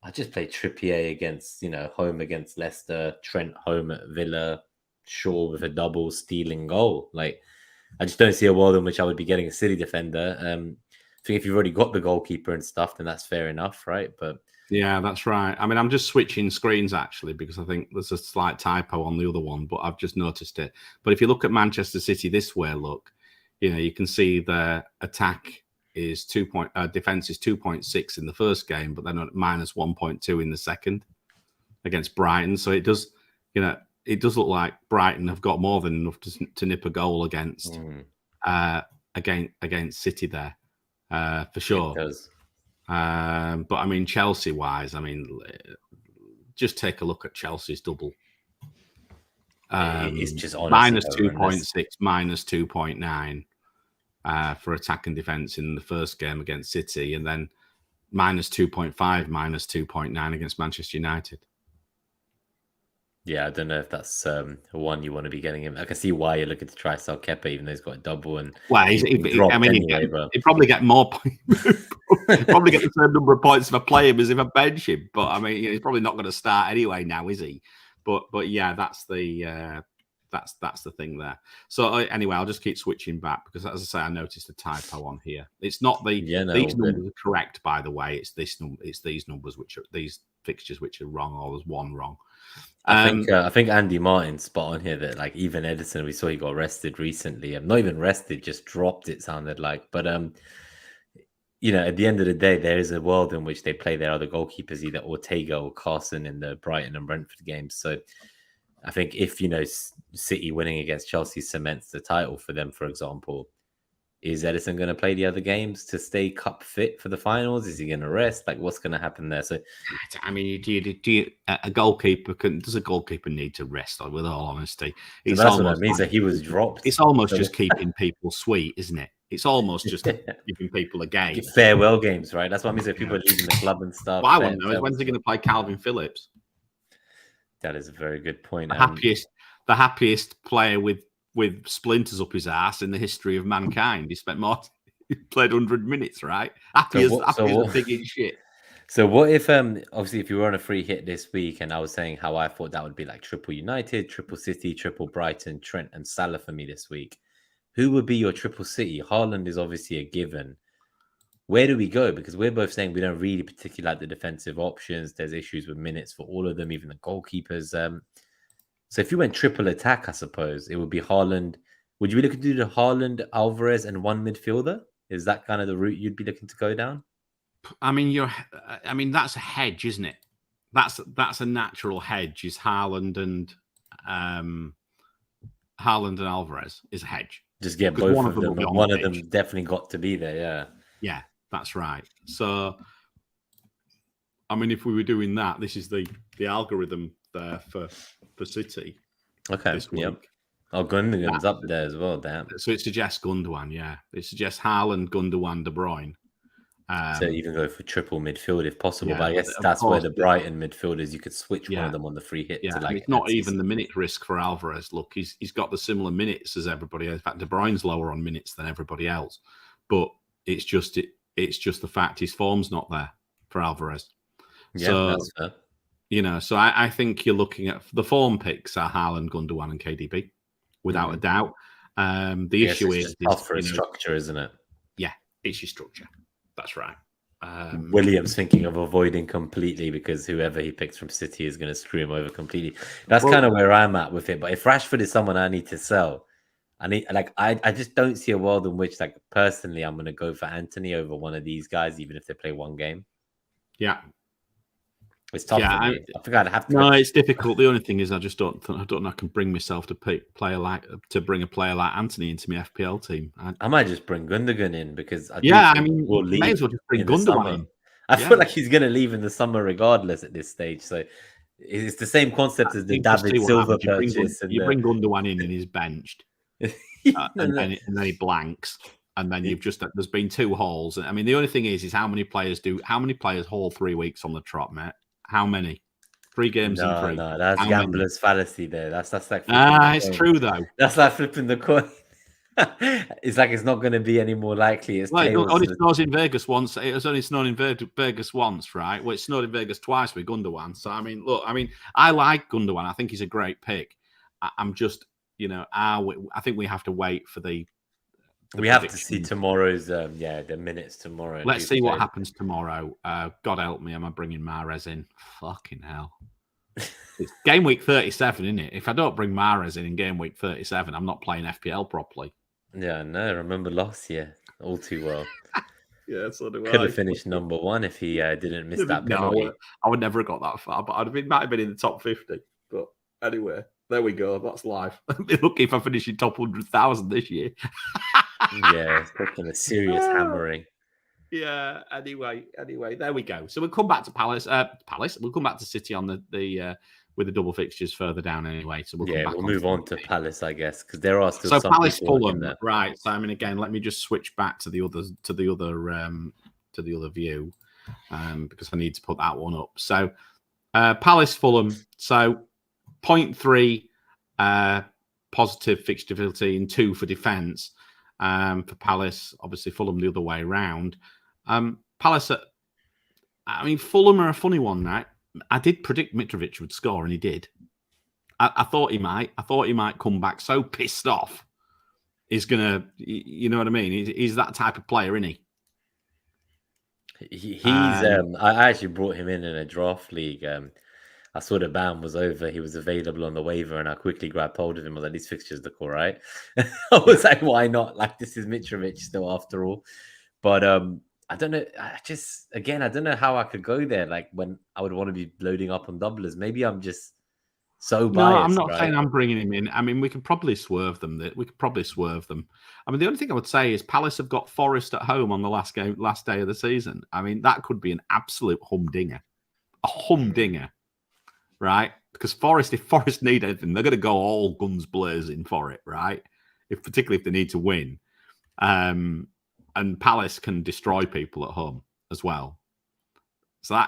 I just play Trippier against, home against Leicester, Trent home at Villa, Shaw with a double stealing goal. I just don't see a world in which I would be getting a City defender. I think if you've already got the goalkeeper and stuff, then that's fair enough, right? But yeah, that's right. I mean, I'm just switching screens actually because I think there's a slight typo on the other one, but I've just noticed it. But if you look at Manchester City this way, you can see their attack is defense is 2.6 in the first game, but then at -1.2 in the second against Brighton. So it does, it does look like Brighton have got more than enough to nip a goal against City there, for sure. It does. But I mean, Chelsea-wise, I mean, just take a look at Chelsea's double. It's just minus 2.6, minus 2.9 for attack and defense in the first game against City, and then minus 2.5, minus 2.9 against Manchester United. Yeah, I don't know if that's one you want to be getting him. I can see why you're looking to try sell Kepa, even though he's got a double. And well, he'd probably get more points. Probably get the same number of points if I play him as if I bench him. But I mean, he's probably not going to start anyway now, is he? But yeah, that's the thing there. So anyway, I'll just keep switching back because, as I say, I noticed a typo on here. It's not these numbers are correct, by the way. It's this number. It's these numbers these fixtures which are wrong, or there's one wrong. I think Andy Martin's spot on here that like even Edison, we saw he got arrested recently. Not even arrested, just dropped. It sounded like, but you know, at the end of the day, there is a world in which they play their other goalkeepers, either Ortega or Carson in the Brighton and Brentford games. So I think if, you know, City winning against Chelsea cements the title for them, for example, is Edison going to play the other games to stay cup fit for the finals? Is he going to rest? Like, what's going to happen there? So, I mean, a goalkeeper does a goalkeeper need to rest? With all honesty, so that's what I mean. So he was dropped. It's almost just keeping people sweet, isn't it? It's almost just giving people a game. Farewell games, right? That's what I mean. So people are leaving the club and stuff. Well, I want to know when's he going to play Calvin Phillips? That is a very good point. The happiest player with splinters up his ass in the history of mankind. He played 100 minutes, right? Happy as a pig in shit. So what if obviously if you were on a free hit this week and I was saying how I thought that would be like triple United, triple City, triple Brighton, Trent and Salah for me this week, who would be your triple City? Haaland is obviously a given. Where do we go? Because we're both saying we don't really particularly like the defensive options. There's issues with minutes for all of them, even the goalkeepers. So if you went triple attack, I suppose it would be Haaland. Would you be looking to do the Haaland, Alvarez, and one midfielder? Is that kind of the route you'd be looking to go down? I mean, that's a hedge, isn't it? That's a natural hedge. Is Haaland and Alvarez is a hedge. Just get both of them. One of them definitely got to be there. Yeah. Yeah, that's right. So, I mean, if we were doing that, this is the algorithm there for City. Okay. Yep. Oh, Gundogan's up there as well. Damn. So it suggests Gundogan. Yeah, it suggests Haaland, Gundogan, De Bruyne. So even go for triple midfield if possible. Yeah, but I guess that's where the Brighton midfielders, you could switch one of them on the free hit. Yeah, to like it's not even the minute risk for Alvarez. Look, he's got the similar minutes as everybody else. In fact, De Bruyne's lower on minutes than everybody else. But it's just the fact his form's not there for Alvarez. Yeah, so, that's fair. You know, so I think you're looking at the form picks are Haaland, Gundogan, and KDB, without a doubt. The issue is tough for a structure, isn't it? Yeah, it's your structure. That's right. William's thinking of avoiding completely because whoever he picks from City is going to screw him over completely. That's kind of where I'm at with it. But if Rashford is someone I need to sell, I just don't see a world in which, like, personally, I'm going to go for Anthony over one of these guys, even if they play one game. Yeah. It's tough. Yeah, I think I'd have to. No, it's difficult. The only thing is, I don't know. I can bring myself to bring a player like Anthony into my FPL team. I might just bring Gundogan in because we'll may as well just bring Gundogan in. I feel like he's going to leave in the summer regardless at this stage. So it's the same concept as the David Silva purchase. You bring Gundogan in and he's benched, and then he blanks. And then there's been 2 hauls. I mean, the only thing is how many players haul 3 weeks on the trot, Matt? How many? 3 games in 3. No, that's gambler's fallacy there. That's like it's true though. That's like flipping the coin. It's like it's not going to be any more likely. It only snows in Vegas once. It was only snowed in Vegas once, right? Well, it snowed in Vegas twice with Gundogan. So I mean, look, I like Gundogan. I think he's a great pick. I'm just, I think we have to wait for the. We have to see tomorrow's, the minutes tomorrow. Let's see what happens tomorrow. God help me, am I bringing Mahrez in? Fucking hell. It's game week 37, isn't it? If I don't bring Mahrez in game week 37, I'm not playing FPL properly. Yeah, no, I remember last year all too well. Yeah, so do I. Could have finished number 1 if he didn't miss that penalty. I would never have got that far, but might have been in the top 50. But anyway, there we go. That's life. I'd be lucky if I finish in top 100,000 this year. Yeah, it's taking a serious hammering. Yeah. Anyway, there we go. So we'll come back to Palace. We'll come back to City on the with the double fixtures further down anyway. So we'll move on to Palace, I guess, because there are still some Palace people Fulham, there. right? So I mean, again, let me just switch back to the other view because I need to put that one up. So Palace Fulham. So 0.3 positive fixture difficulty and 2 for defence for Palace. Obviously, Fulham the other way around. Palace. I mean, Fulham are a funny one, right? I did predict Mitrovic would score, and he did. I thought he might. I thought he might come back so pissed off. He's gonna, you know what I mean? He's that type of player, isn't he? He's. I actually brought him in a draft league. I saw the ban was over. He was available on the waiver, and I quickly grabbed hold of him. I was like, "These fixtures look all right." I was like, "Why not? Like, this is Mitrovic still, after all." But I don't know. I don't know how I could go there. Like, when I would want to be loading up on doublers. Maybe I'm just so biased. No, I'm not saying I'm bringing him in. I mean, we could probably swerve them. I mean, the only thing I would say is Palace have got Forest at home on the last day of the season. I mean, that could be an absolute humdinger. A humdinger, right? Because if Forest need anything, they're going to go all guns blazing for it, right? Particularly if they need to win. And Palace can destroy people at home as well. So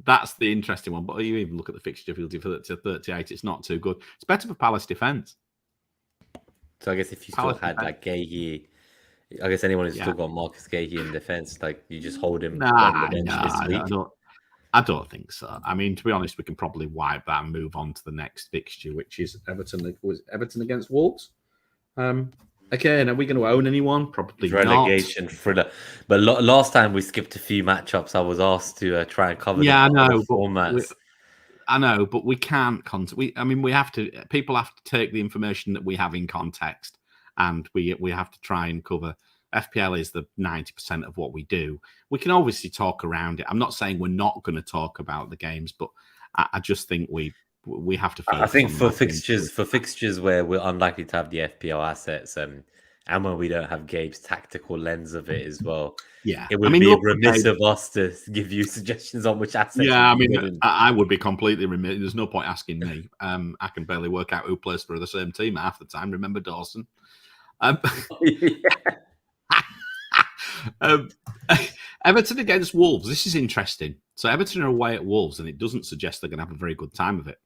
that's the interesting one. But you even look at the fixture difficulty for 38, it's not too good. It's better for Palace defence. So I guess if you still had like Gahey, I guess anyone who's still got Marcus Gahey in defence, like you just hold him on the bench this week. I don't think so. I mean, to be honest, we can probably wipe that and move on to the next fixture, which is Everton. Was Everton against Wolves? Again, are we going to own anyone? Probably relegation not. thriller. But last time we skipped a few matchups. I was asked to try and cover. Yeah, I know. Formats. I know, but we can't. We have to. People have to take the information that we have in context, and we have to try and cover. FPL is the 90% of what we do. We can obviously talk around it. I'm not saying we're not going to talk about the games, but I just think we have to. I think for fixtures where we're unlikely to have the FPL assets, and when we don't have Gabe's tactical lens of it as well, it would be remiss of us to give you suggestions on which assets. Yeah, I mean, I would be completely remiss. There's no point asking me. I can barely work out who plays for the same team half the time. Remember Dawson? Everton against Wolves. This is interesting. So Everton are away at Wolves, and it doesn't suggest they're going to have a very good time of it.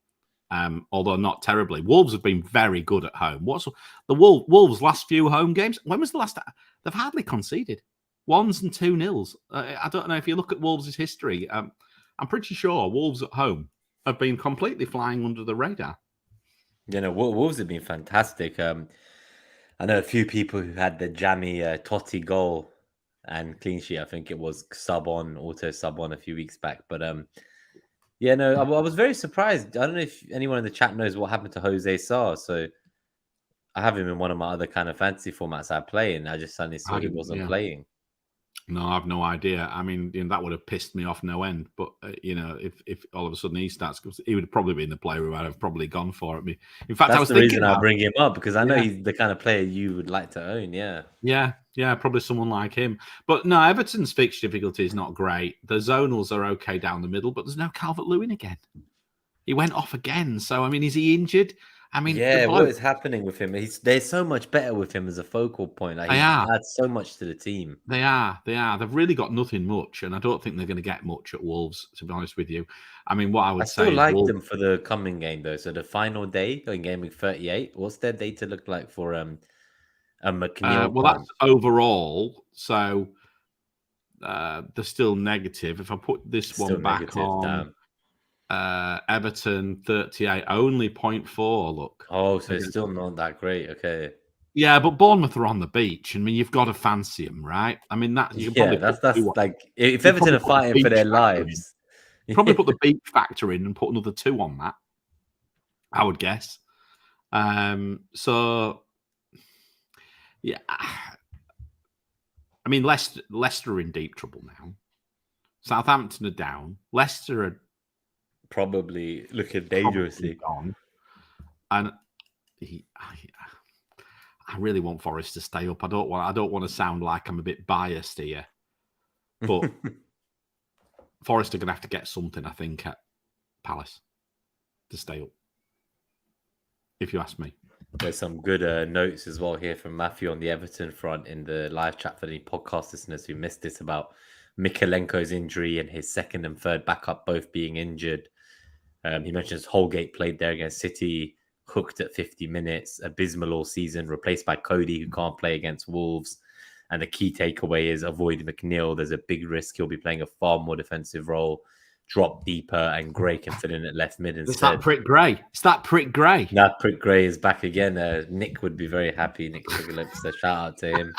Although not terribly. Wolves have been very good at home. What's the Wolves' last few home games? When was the last? They've hardly conceded 1s and 2-0s. I don't know if you look at Wolves' history. I'm pretty sure Wolves at home have been completely flying under the radar. You know, Wolves have been fantastic. I know a few people who had the jammy Totti goal and clean sheet. I think it was auto sub on a few weeks back. But yeah, no, I was very surprised. I don't know if anyone in the chat knows what happened to Jose Sarr. So I have him in one of my other kind of fantasy formats I play, and I just suddenly saw he wasn't playing. No, I have no idea. I mean, that would have pissed me off no end. But, if all of a sudden he starts, he would have probably been the player who I'd have probably gone for it. In fact, that's the reason I bring him up, because I know he's the kind of player you would like to own. Yeah, probably someone like him. But no, Everton's fixture difficulty is not great. The zonals are okay down the middle, but there's no Calvert-Lewin again. He went off again. So, I mean, is he injured? I mean, what is happening with him? They're so much better with him as a focal point. Like, he adds so much to the team. They are. They've really got nothing much, and I don't think they're going to get much at Wolves, to be honest with you. I mean, what I would say I still like them for the coming game, though. So the final day in Game Week 38, what's their data look like for McNeil? Well, that's overall. So they're still negative. If I put this one back on. Everton 38, only 0.4. Look. Oh, so it's still not that great. Okay. Yeah, but Bournemouth are on the beach. I mean, you've got to fancy them, right? I mean, that's like if Everton are fighting for their lives, probably put the beach factor in and put another 2 on that, I would guess. So yeah, I mean, Leicester are in deep trouble now. Southampton are down. Leicester are probably looking dangerously gone. And I really want Forest to stay up. I don't want to sound like I'm a bit biased here, But Forest are going to have to get something, I think, at Palace to stay up, if you ask me. There's some good notes as well here from Matthew on the Everton front in the live chat for the podcast listeners who missed this about Mikalenko's injury and his second and third backup both being injured. He mentions Holgate played there against City, hooked at 50 minutes, abysmal all season, replaced by Cody, who can't play against Wolves. And the key takeaway is avoid McNeil. There's a big risk he'll be playing a far more defensive role, drop deeper, and Gray can fill in at left mid instead. It's that prick Gray. That prick Gray is back again. Nick would be very happy. Nick Sugarlips, so shout out to him.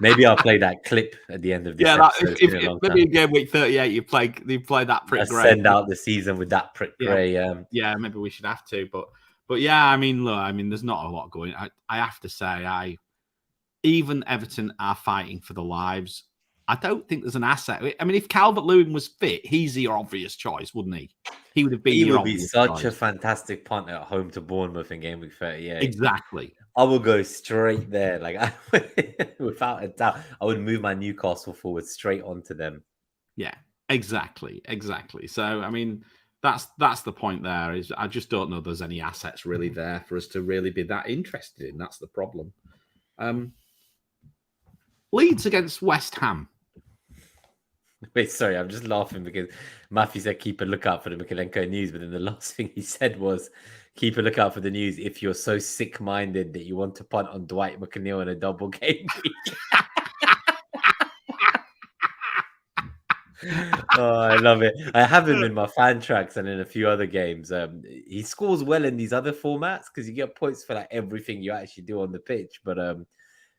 Maybe I'll play that clip at the end of this episode. If maybe in game week 38 you play that prick Gray. Send out the season with that prick Gray. Yeah, maybe we should have to. But yeah, I mean, look, there's not a lot going. I have to say, even Everton are fighting for the lives. I don't think there's an asset. I mean, if Calvert-Lewin was fit, he's your obvious choice, wouldn't he? He would have been. He would be such a fantastic punt at home to Bournemouth in game week 38. Exactly. I would go straight there, without a doubt. I would move my Newcastle forward straight onto them. Yeah, exactly. So, I mean, that's the point. There is, I just don't know there's any assets really there for us to really be that interested in. That's the problem. Leeds against West Ham. Wait, sorry, I'm just laughing because Matthew said keep a lookout for the Mikalenko news, but then the last thing he said was keep a lookout for the news if you're so sick-minded that you want to punt on Dwight McNeil in a double game week. Oh, I love it. I have him in my fan tracks and in a few other games. He scores well in these other formats because you get points for like everything you actually do on the pitch, but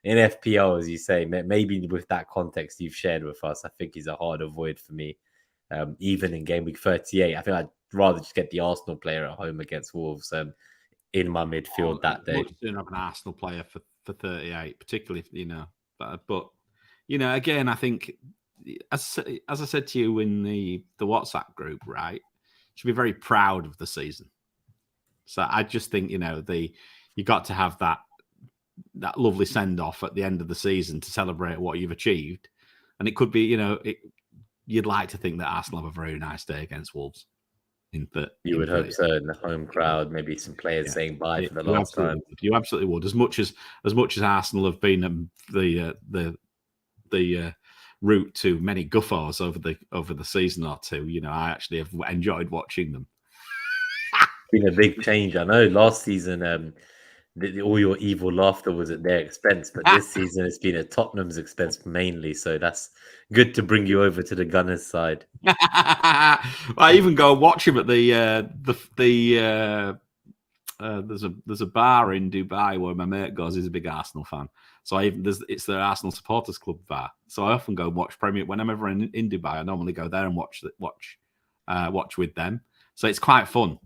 in FPL, as you say, maybe with that context you've shared with us, I think he's a hard avoid for me. Even in game week 38, I think I'd rather just get the Arsenal player at home against Wolves in my midfield that day. Much sooner have an Arsenal player for 38, particularly if, but again, I think as I said to you in the WhatsApp group, right, you should be very proud of the season. So I just think you got to have that lovely send-off at the end of the season to celebrate what you've achieved. And it could be, you'd like to think that Arsenal have a very nice day against Wolves. You would hope so. In the home crowd, maybe some players saying bye for the last time. You absolutely would. As much as Arsenal have been the route to many guffaws over the season or two, I actually have enjoyed watching them. Been a big change. I know last season, all your evil laughter was at their expense, but this season it's been at Tottenham's expense mainly. So that's good to bring you over to the Gunners side. I even go and watch him at there's a bar in Dubai where my mate goes. He's a big Arsenal fan, so it's the Arsenal Supporters Club bar. So I often go and watch Premier when I'm ever in Dubai. I normally go there and watch with them. So it's quite fun.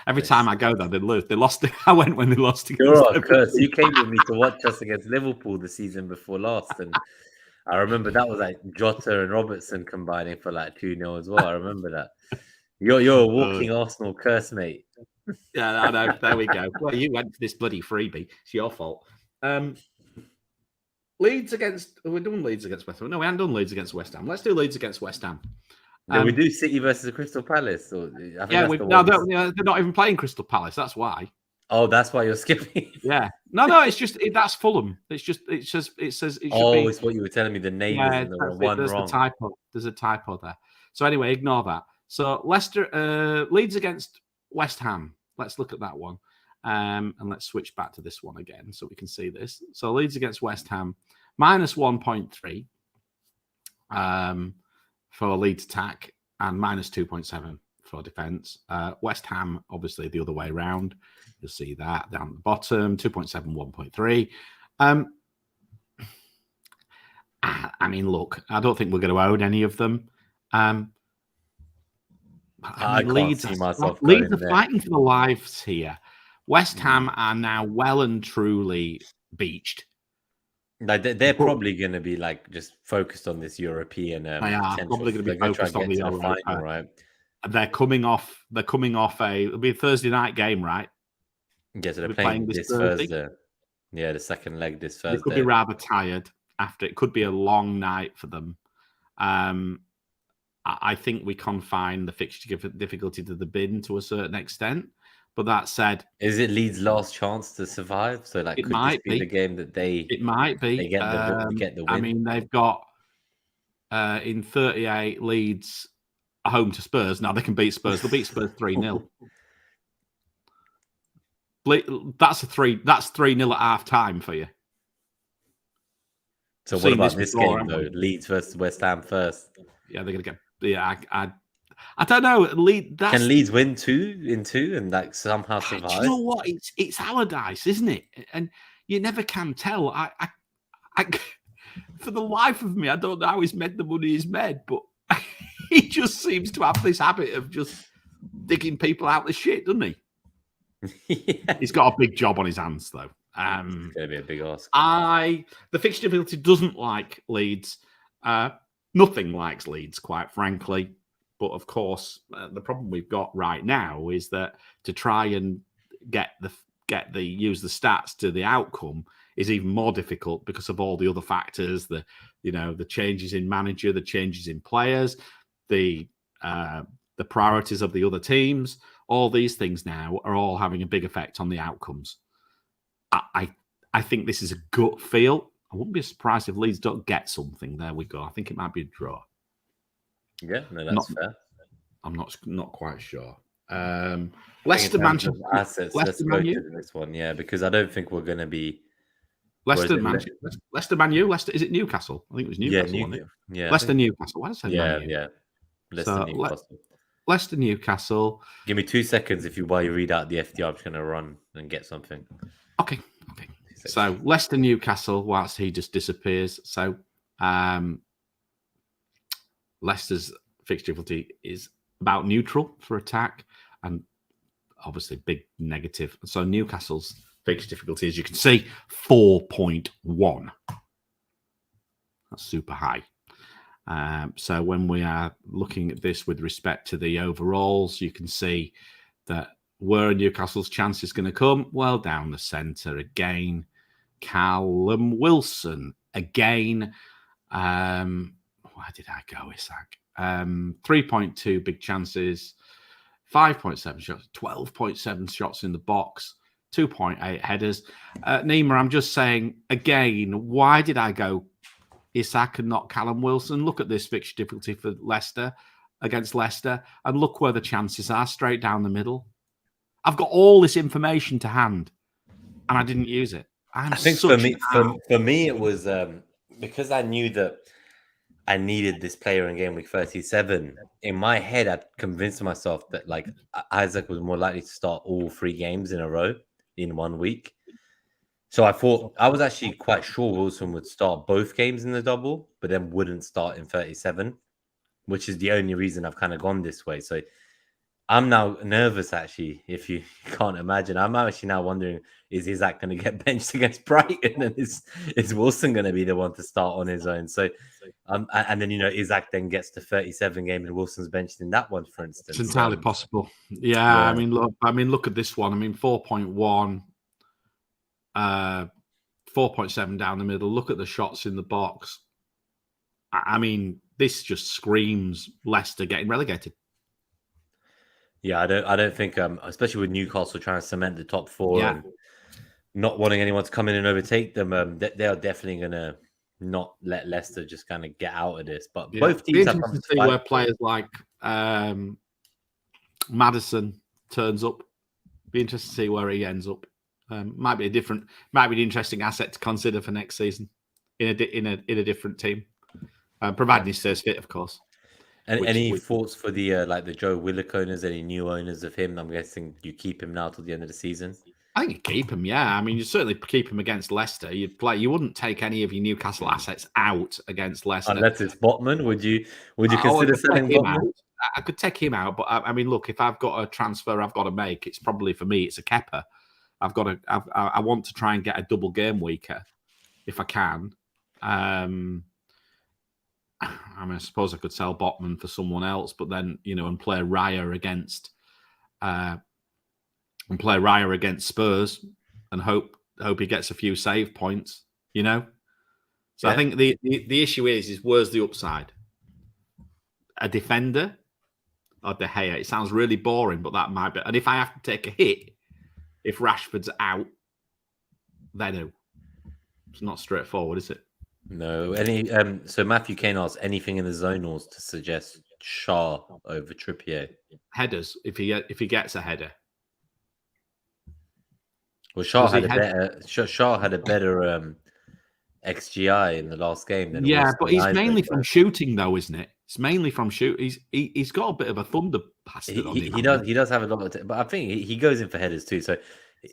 Every time I go there, they lose. They lost. I went when they lost. You're curse. You came with me to watch us against Liverpool the season before last, and I remember that was like Jota and Robertson combining for like 2-0 as well. I remember that. You're a walking Arsenal curse, mate. Yeah, I know. There we go. Well, you went for this bloody freebie. It's your fault. Leeds against. We're doing Leeds against West Ham. No, we haven't done Leeds against West Ham. Let's do Leeds against West Ham. We do City versus Crystal Palace. They're not even playing Crystal Palace. That's why. Oh, that's why you're skipping. Yeah. No. It's just that's Fulham. It says. It's what you were telling me. The name is in the one there's wrong. The typo. There's a typo there. So anyway, ignore that. So Leeds against West Ham. Let's look at that one, and let's switch back to this one again so we can see this. So Leeds against West Ham, -1.3. For Leeds attack and -2.7 for defense. West Ham, obviously, the other way around. You'll see that down at the bottom, 2.7, 1.3. I mean, look, I don't think we're going to own any of them. Leeds are fighting for the lives here. West Ham are now well and truly beached. They're probably going to be like just focused on this European. They are probably going to be focused on the final, right? They're coming off. It'll be a Thursday night game, right? Yeah, so they're playing this Thursday. Yeah, the second leg this Thursday. They could be rather tired after. It could be a long night for them. I think we confine the fixture difficulty to the bin to a certain extent. But that said, is it Leeds' last chance to survive? So, like, could this be the game that they? It might be. They get the win. I mean, they've got in 38 Leeds home to Spurs. Now they can beat Spurs. They'll beat Spurs 3-0. That's 3-0 at half time for you. So what about this game though? Leeds versus West Ham first. Yeah, they're gonna get. Yeah, I don't know. Can Leeds win 2-2 and like somehow survive? Do you know what? It's Allardyce, isn't it? And you never can tell. I for the life of me, I don't know how he's made the money he's made, but he just seems to have this habit of just digging people out the shit, doesn't he? Yeah. He's got a big job on his hands, though. It's going to be a big ask. The fixture difficulty doesn't like Leeds. Nothing likes Leeds, quite frankly. But of course, the problem we've got right now is that to try and use the stats to the outcome is even more difficult because of all the other factors, the changes in manager, the changes in players, the priorities of the other teams. All these things now are all having a big effect on the outcomes. I think this is a gut feel. I wouldn't be surprised if Leeds don't get something. There we go. I think it might be a draw. Yeah, no, that's fair. I'm not quite sure. Leicester, Manchester. Assets. Let's go to this one, yeah, because I don't think we're going to be. Leicester, Man U. Leicester. Is it Newcastle? I think it was Newcastle. Yeah, Leicester, Newcastle. Why did I say Man U? Yeah. Newcastle. Leicester, Newcastle. Give me 2 seconds while you read out the FDR. I'm just going to run and get something. Okay. So Leicester, Newcastle, whilst he just disappears. So Leicester's fixture difficulty is about neutral for attack and obviously big negative. So Newcastle's fixture difficulty, as you can see, 4.1. That's super high. So when we are looking at this with respect to the overalls, you can see that where Newcastle's chance is going to come? Well, down the centre again. Callum Wilson again. Where did I go, Isaac? 3.2 big chances, 5.7 shots, 12.7 shots in the box, 2.8 headers. Nima, I'm just saying again, why did I go Isaac and not Callum Wilson? Look at this fixture difficulty for Leicester against Leicester, and look where the chances are, straight down the middle. I've got all this information to hand, and I didn't use it. I think for me, it was because I knew that I needed this player in game week 37. In my head, I'd convinced myself that like Isaac was more likely to start all 3 games in a row in 1 week. So I thought I was actually quite sure Wilson would start both games in the double, but then wouldn't start in 37, which is the only reason I've kind of gone this way. So I'm now nervous, actually, if you can't imagine. I'm actually now wondering, is Isaac going to get benched against Brighton? And is Wilson going to be the one to start on his own? So, and then, Isaac then gets to 37 game and Wilson's benched in that one, for instance. It's entirely possible. Yeah, I mean, look at this one. I mean, 4.1, 4.7 down the middle. Look at the shots in the box. I mean, this just screams Leicester getting relegated. Yeah, I don't think, especially with Newcastle trying to cement the top 4 and not wanting anyone to come in and overtake them, they are definitely going to not let Leicester just kind of get out of this. But both teams have to see where players like Maddison turns up. Be interested to see where he ends up. Might be an interesting asset to consider for next season in a different team, providing he stays fit, of course. And any thoughts for the the Joe Willock owners? Any new owners of him? I'm guessing you keep him now till the end of the season. I think you keep him. Yeah, I mean, you certainly keep him against Leicester. You wouldn't take any of your Newcastle assets out against Leicester unless it's Botman. Would you consider selling Botman? I could take him out, but I mean, look, if I've got a transfer I've got to make, it's probably for me. It's a Kepa. I want to try and get a double game weeker if I can. I mean, I suppose I could sell Botman for someone else, but then and play Raya against Spurs and hope he gets a few save points. So I think the issue is where's the upside? a defender or De Gea. It sounds really boring, but that might be. And if I have to take a hit, if Rashford's out, then who? It's not straightforward, is it? No. So Matthew Kane asks anything in the zonals to suggest Shaw over Trippier. Headers, if he gets a header. Well, Shaw had a better XGI in the last game than but he's mainly from shooting, though, isn't it? It's mainly from shoot. He's got a bit of a thunder bastard on him. He does have a lot of, but I think he goes in for headers too. So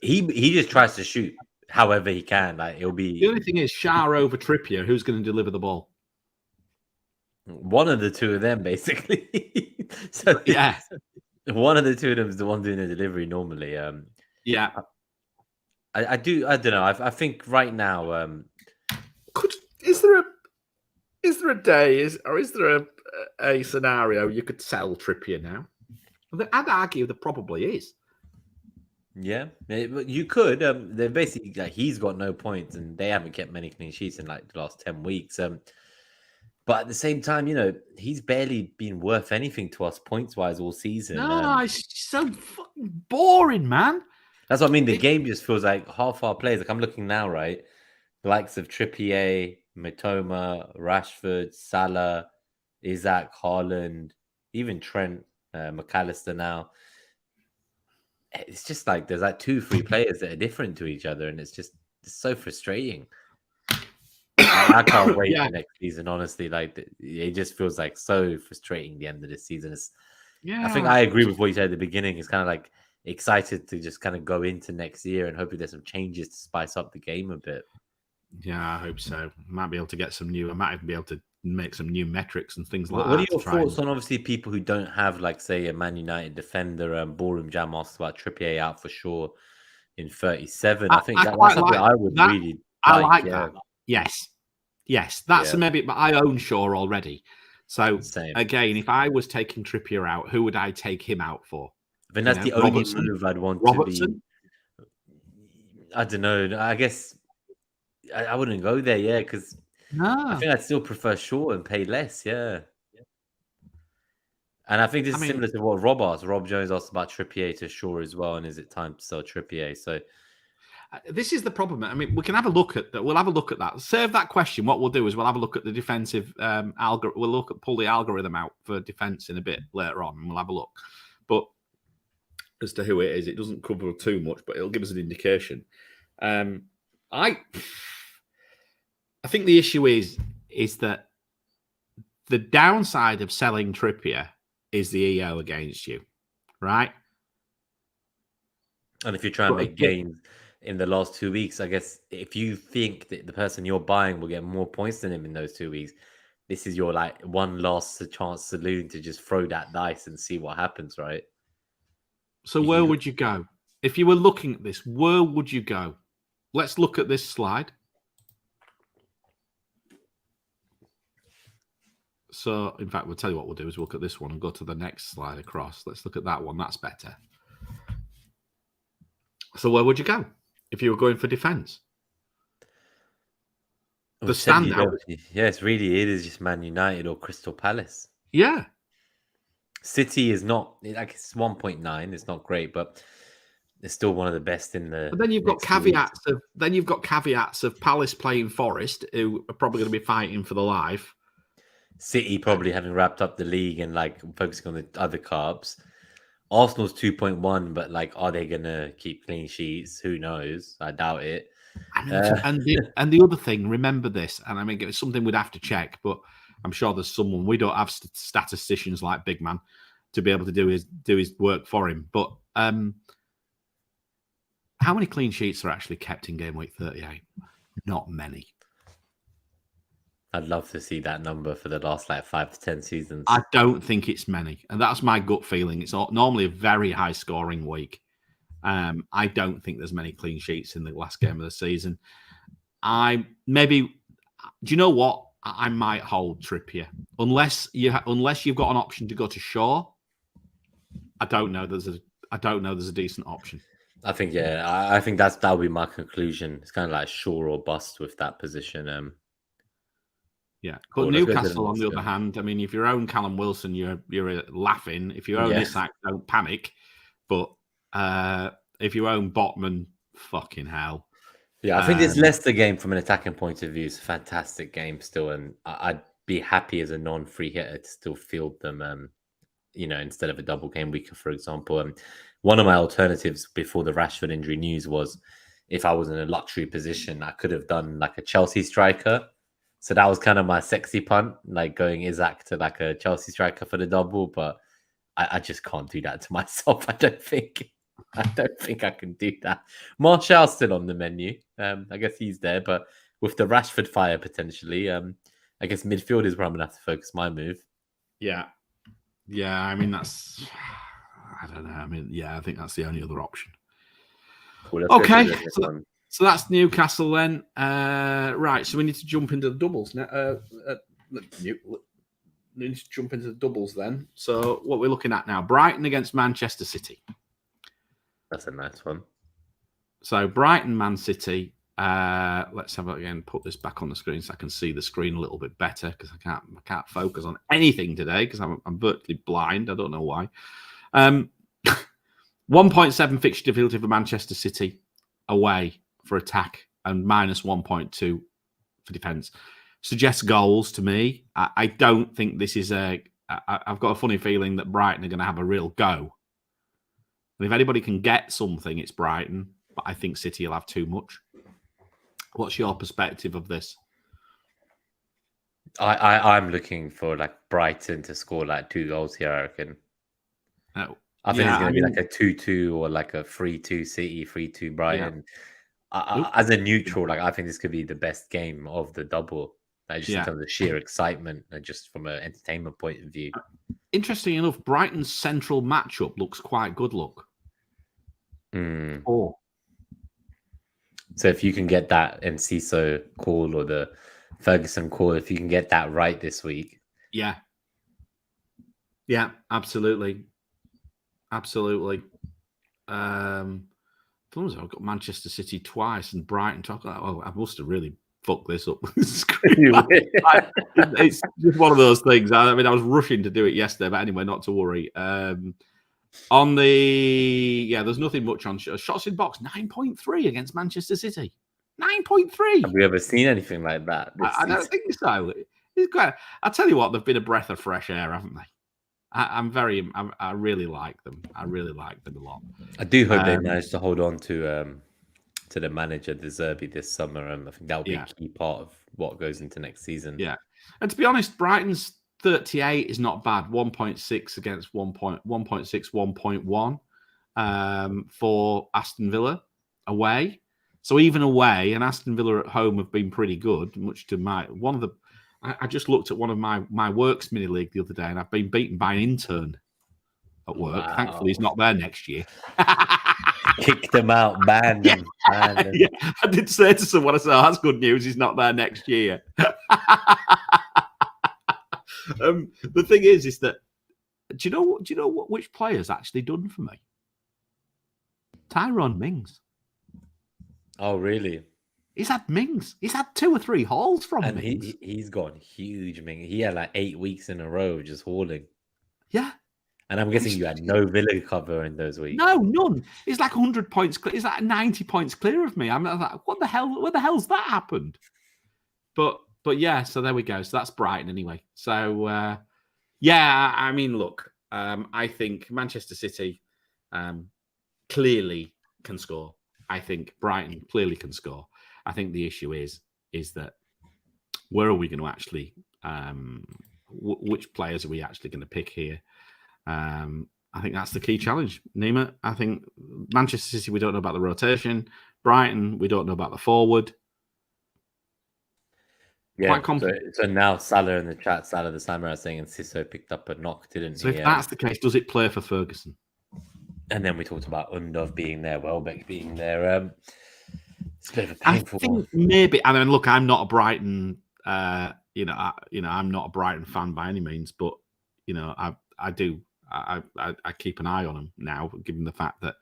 he just tries to shoot however he can. Like it'll be. The only thing is Shaw over Trippier. Who's going to deliver the ball? One of the two of them, basically. So yeah, one of the two of them is the one doing the delivery normally. Yeah. I don't know. I think right now, is there a day or is there a scenario you could sell Trippier now? I'd argue there probably is. Yeah, you could. They're basically like he's got no points, and they haven't kept many clean sheets in like the last 10 weeks. But at the same time, he's barely been worth anything to us points wise all season. No, it's so fucking boring, man. That's what I mean. The game just feels like half our players. Like I'm looking now, right? The likes of Trippier, Mitoma, Rashford, Salah, Isaac, Haaland, even Trent, McAllister now. It's just like there's like 2-3 players that are different to each other, and it's so frustrating. I can't wait for next season, honestly. Like it just feels like so frustrating the end of this season. I think I agree with what you said at the beginning. It's kind of like excited to just kind of go into next year and hopefully there's some changes to spice up the game a bit. Yeah, I hope so. Might be able to get some new. I might even be able to make some new metrics and things like that. What are your thoughts on obviously people who don't have, like, say, a Man United defender? Ballroom Jam asks about Trippier out for sure in 37. I think that's something I would really like that. Yes, that's maybe. But I own Shaw already. So again, if I was taking Trippier out, who would I take him out for? I mean, that's the only move I'd want to be. I don't know. I guess I wouldn't go there, because I think I'd still prefer Shaw and pay less, And I think this is similar to what Rob asked. Rob Jones asked about Trippier to Shaw as well, and is it time to sell Trippier? So this is the problem. I mean, we can have a look at that. We'll have a look at that. Save that question. What we'll do is we'll have a look at the defensive algorithm. We'll pull the algorithm out for defense in a bit later on, and we'll have a look. But as to who it is, it doesn't cover too much, but it'll give us an indication. I think the issue is that the downside of selling Trippier is the EO against you, right? And if you're trying to make gains in the last 2 weeks, I guess if you think that the person you're buying will get more points than him in those 2 weeks, this is your like one last chance saloon to just throw that dice and see what happens, right? So where would you go? If you were looking at this, where would you go? Let's look at this slide. So, in fact, we'll tell you what we'll do is we'll look at this one and go to the next slide across. Let's look at that one. That's better. So where would you go if you were going for defence? The standout. Yes, really, it is just Man United or Crystal Palace. Yeah. City is not, like, it's 1.9. It's not great, but it's still one of the best in the. But then you've got caveats of Palace playing Forest, who are probably going to be fighting for the life. City probably having wrapped up the league and like focusing on the other carbs. Arsenal's 2.1, but like, are they going to keep clean sheets? Who knows? I doubt it. And the other thing, remember this, and I mean, it's something we'd have to check, but I'm sure there's someone. We don't have statisticians like Big Man to be able to do his work for him. But how many clean sheets are actually kept in game week 38? Not many. I'd love to see that number for the last like 5 to 10 seasons. I don't think it's many, and that's my gut feeling. It's normally a very high scoring week. I don't think there's many clean sheets in the last game of the season. Do you know what? I might hold Trippier unless you've got an option to go to Shaw. I don't know. There's a decent option. I think I think that'll be my conclusion. It's kind of like Shaw or bust with that position. Yeah, Cool, but Newcastle, on the other hand, I mean, if you own Callum Wilson, you're laughing. If you own Isak, don't panic. But if you own Botman, fucking hell. Yeah, I think this Leicester game, from an attacking point of view, is a fantastic game still, and I'd be happy as a non-free hitter to still field them. Instead of a double game week, for example. One of my alternatives before the Rashford injury news was, if I was in a luxury position, I could have done like a Chelsea striker. So that was kind of my sexy punt, like going Isak to like a Chelsea striker for the double. But I just can't do that to myself. I don't think I can do that. Martial's still on the menu. I guess he's there, but with the Rashford fire potentially, I guess midfield is where I'm gonna have to focus my move. Yeah. I mean, I don't know. I mean, I think that's the only other option. Cool, okay, so that's Newcastle then. Right, so we need to jump into the doubles now. We need to jump into the doubles then. So what we're looking at now, Brighton against Manchester City. That's a nice one. So Brighton, Man City. Let's have it again. Put this back on the screen so I can see the screen a little bit better, because I can't focus on anything today because I'm virtually blind. I don't know why. 1.7 fixture difficulty for Manchester City away for attack and minus 1.2 for defence. Suggests goals to me. I don't think this is I've got a funny feeling that Brighton are going to have a real go. And if anybody can get something, it's Brighton. But I think City will have too much. What's your perspective of this? I'm looking for like Brighton to score like 2 goals here, I reckon. I think it's going to be like a 2-2 or like a 3-2 City, 3-2 Brighton. Yeah. As a neutral, like I think this could be the best game of the double. Like just in terms of sheer excitement and just from an entertainment point of view. Interesting enough, Brighton's central matchup looks quite good. Look. So if you can get that Enciso call or the Ferguson call, if you can get that right this week. Yeah, absolutely. I've got Manchester City twice and Brighton twice. Oh, I must have really fucked this up. It's just one of those things. I mean, I was rushing to do it yesterday, but anyway, not to worry. On there's nothing much on shots in box. 9.3 against Manchester City. 9.3. Have we ever seen anything like that? I don't think so. It's quite. I tell you what, they've been a breath of fresh air, haven't they? I really like them. I really like them a lot. I do hope they manage to hold on to the manager, De Zerbi, this summer. I think that will be a key part of what goes into next season. Yeah, and to be honest, Brighton's 38 is not bad. 1.6 against 1.6, 1.1 for Aston Villa away. So even away, and Aston Villa at home have been pretty good. Much to I just looked at one of my works mini league the other day, and I've been beaten by an intern at work. Wow. Thankfully, he's not there next year. Kicked them out, banned them. Yeah, I did say to someone, I said, that's good news. He's not there next year. The thing is that do you know which player's actually done for me? Tyrone Mings. Oh, really? He's had 2 or 3 hauls from and Mings. He's gone huge, Mings. He had like 8 weeks in a row of just hauling. Yeah. And I'm guessing you had no Villa cover in those weeks. No, none. He's like 100 points. He's like 90 points clear of me. I'm like, what the hell? Where the hell's that happened? But yeah, so there we go. So that's Brighton anyway. So I mean, look, I think Manchester City clearly can score. I think Brighton clearly can score. I think the issue is that where are we going to actually, which players are we actually going to pick here? I think that's the key challenge, Nima. I think Manchester City, we don't know about the rotation. Brighton, we don't know about the forward. Yeah, so now Salah in the chat, Salah the Samurai saying, and Sisso picked up a knock, didn't he? So if that's the case, does it play for Ferguson? And then we talked about Undov being there, Welbeck being there. It's a bit of a painful one. Maybe. I mean, look, I'm not a Brighton, I'm not a Brighton fan by any means, but I do. I keep an eye on them now, given the fact that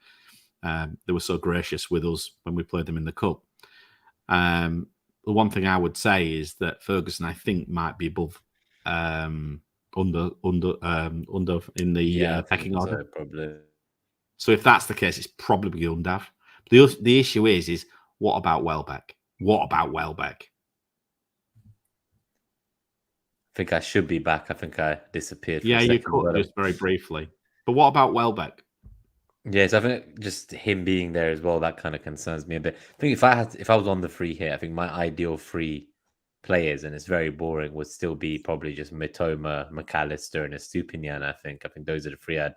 they were so gracious with us when we played them in the cup. the one thing I would say is that Ferguson, I think, might be above under in the pecking order. So, probably. So if that's the case, it's probably Undav. The issue is what about Welbeck? What about Welbeck? I think I should be back. I think I disappeared. Yeah, you could just very briefly. But what about Welbeck? Yes, I think just him being there as well, that kind of concerns me a bit. I think if I was on the free hit, I think my ideal free players, and it's very boring, would still be probably just Mitoma, McAllister, and Estupinian. I think those are the three I'd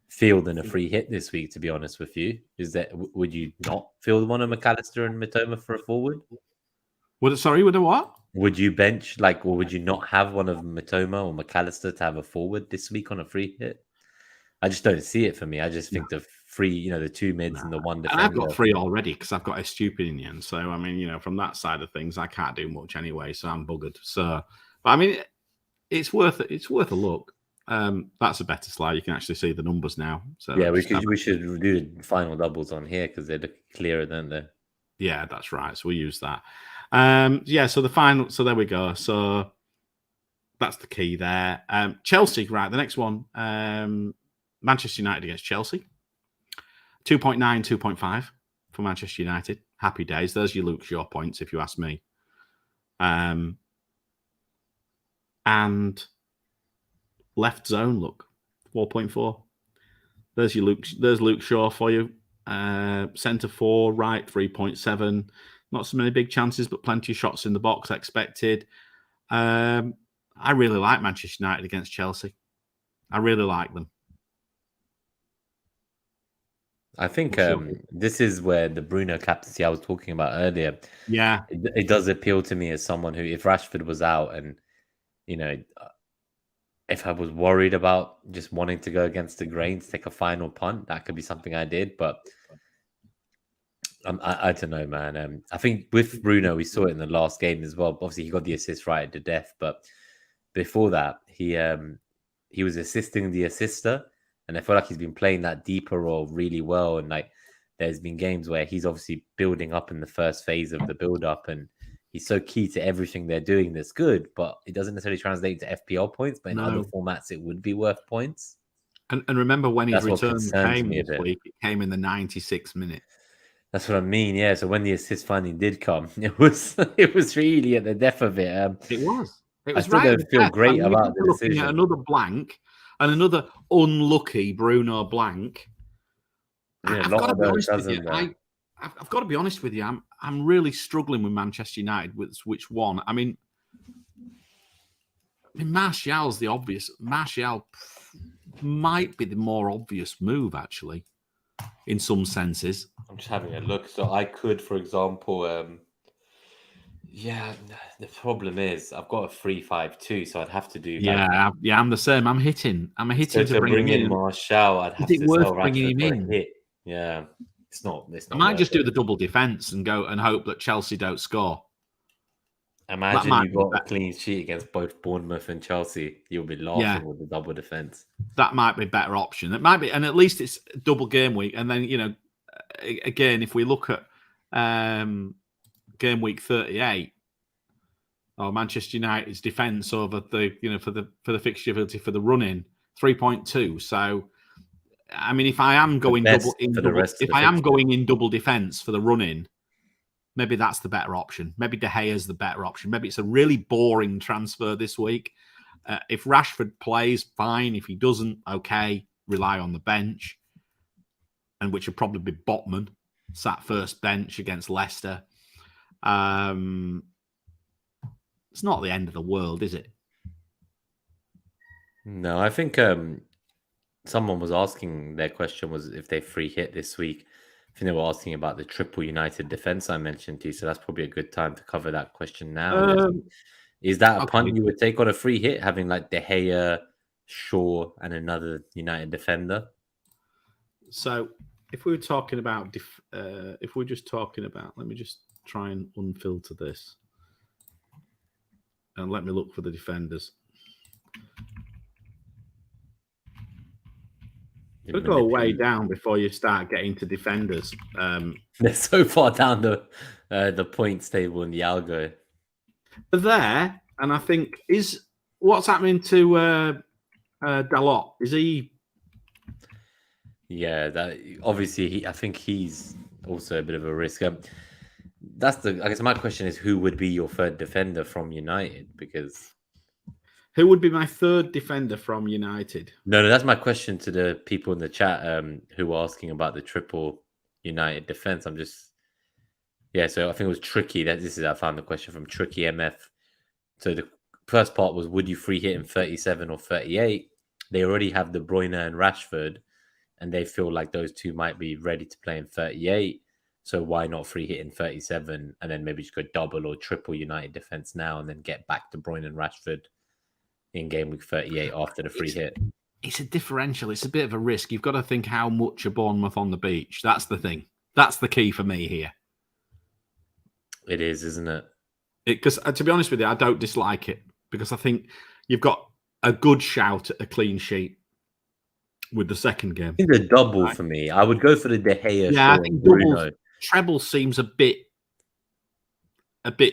field in a free hit this week, to be honest with you. Would you not field one of McAllister and Mitoma for a forward? Would a what? Would you bench or would you not have one of Mitoma or McAllister to have a forward this week on a free hit? I just don't see it for me. I just think the three, the two mids and the one defender. And I've got three already because I've got a stupid in the end. So I mean, from that side of things, I can't do much anyway. So I'm buggered. So, but I mean, it's worth it. It's worth a look. That's a better slide. You can actually see the numbers now. So yeah, we should do the final doubles on here because they're clearer than the. Yeah, that's right. So we use that. Yeah. So the final. So there we go. So that's the key there. Chelsea. Right. The next one. Manchester United against Chelsea. 2.9, 2.5 for Manchester United. Happy days. There's your Luke Shaw points, if you ask me. And left zone, look, 4.4. There's Luke Shaw for you. Centre 4, right, 3.7. Not so many big chances, but plenty of shots in the box expected. I really like Manchester United against Chelsea. I really like them. I think this is where the Bruno captaincy I was talking about earlier. Yeah, it does appeal to me as someone who, if Rashford was out, and if I was worried about just wanting to go against the grain to take a final punt, that could be something I did. But I don't know, man. I think with Bruno, we saw it in the last game as well. Obviously, he got the assist right at the death, but before that, he was assisting the assister. And I feel like he's been playing that deeper role really well. And there's been games where he's obviously building up in the first phase of the build-up, and he's so key to everything they're doing that's good, but it doesn't necessarily translate to FPL points, but in other formats, it would be worth points. And remember when his return came this week, it came in the 96th minute. That's what I mean, yeah. So when the assist finally did come, it was really at the death of it. It was. I still don't feel great about the decision. Another blank. And another unlucky Bruno blank. Yeah, I've got to be honest with you. I've got to be honest with you. I'm really struggling with Manchester United with which one. I mean, Martial's the obvious. Martial might be the more obvious move, actually, in some senses. I'm just having a look. So I could, for example, yeah, the problem is I've got a 3-5-2, so I'd have to do. Yeah, I'm the same. I'm hitting so to bring in Martial. I'd have to sell bringing him in. Hit. Yeah, it's not. I might just do the double defense and go and hope that Chelsea don't score. Imagine you've got a clean sheet against both Bournemouth and Chelsea. You'll be laughing with the double defense. That might be a better option. It might be, and at least it's double game week. And then again, if we look at game week 38, Manchester United's defense over the for the fixture difficulty for the run-in 3.2. So, I mean, if I am going going in double defense for the run-in, maybe that's the better option. Maybe De Gea's the better option. Maybe it's a really boring transfer this week. If Rashford plays, fine. If he doesn't, okay, rely on the bench, and which would probably be Botman, sat first bench against Leicester. It's not the end of the world, is it? No, I think someone was asking, their question was if they free hit this week. I think they were asking about the triple United defense I mentioned to you, so that's probably a good time to cover that question now. Is that a punt you would take on a free hit, having like De Gea, Shaw, and another United defender? So if we were talking about, if we're just talking about, let me just try and unfilter this. And let me look for the defenders. You'll go way down before you start getting to defenders. They're so far down the The points table in the algo. There, and I think what's happening to Dalot? Is he? Yeah, that obviously I think he's also a bit of a risk. I guess my question is, who would be your third defender from United? Because who would be my third defender from United? No, that's my question to the people in the chat who were asking about the triple United defense. So I think it was Tricky. I found the question from TrickyMF. So the first part was, would you free hit in 37 or 38? They already have De Bruyne and Rashford, and they feel like those two might be ready to play in 38. So why not free hit in 37 and then maybe just go double or triple United defense now and then get back De Bruyne and Rashford in game week 38 after the free hit? It's a differential. It's a bit of a risk. You've got to think how much are Bournemouth on the beach. That's the thing. That's the key for me here. It is, isn't it? Because to be honest with you, I don't dislike it because I think you've got a good shout at a clean sheet with the second game. I think the double for me. I would go for the De Gea. Yeah, I think double, treble seems a bit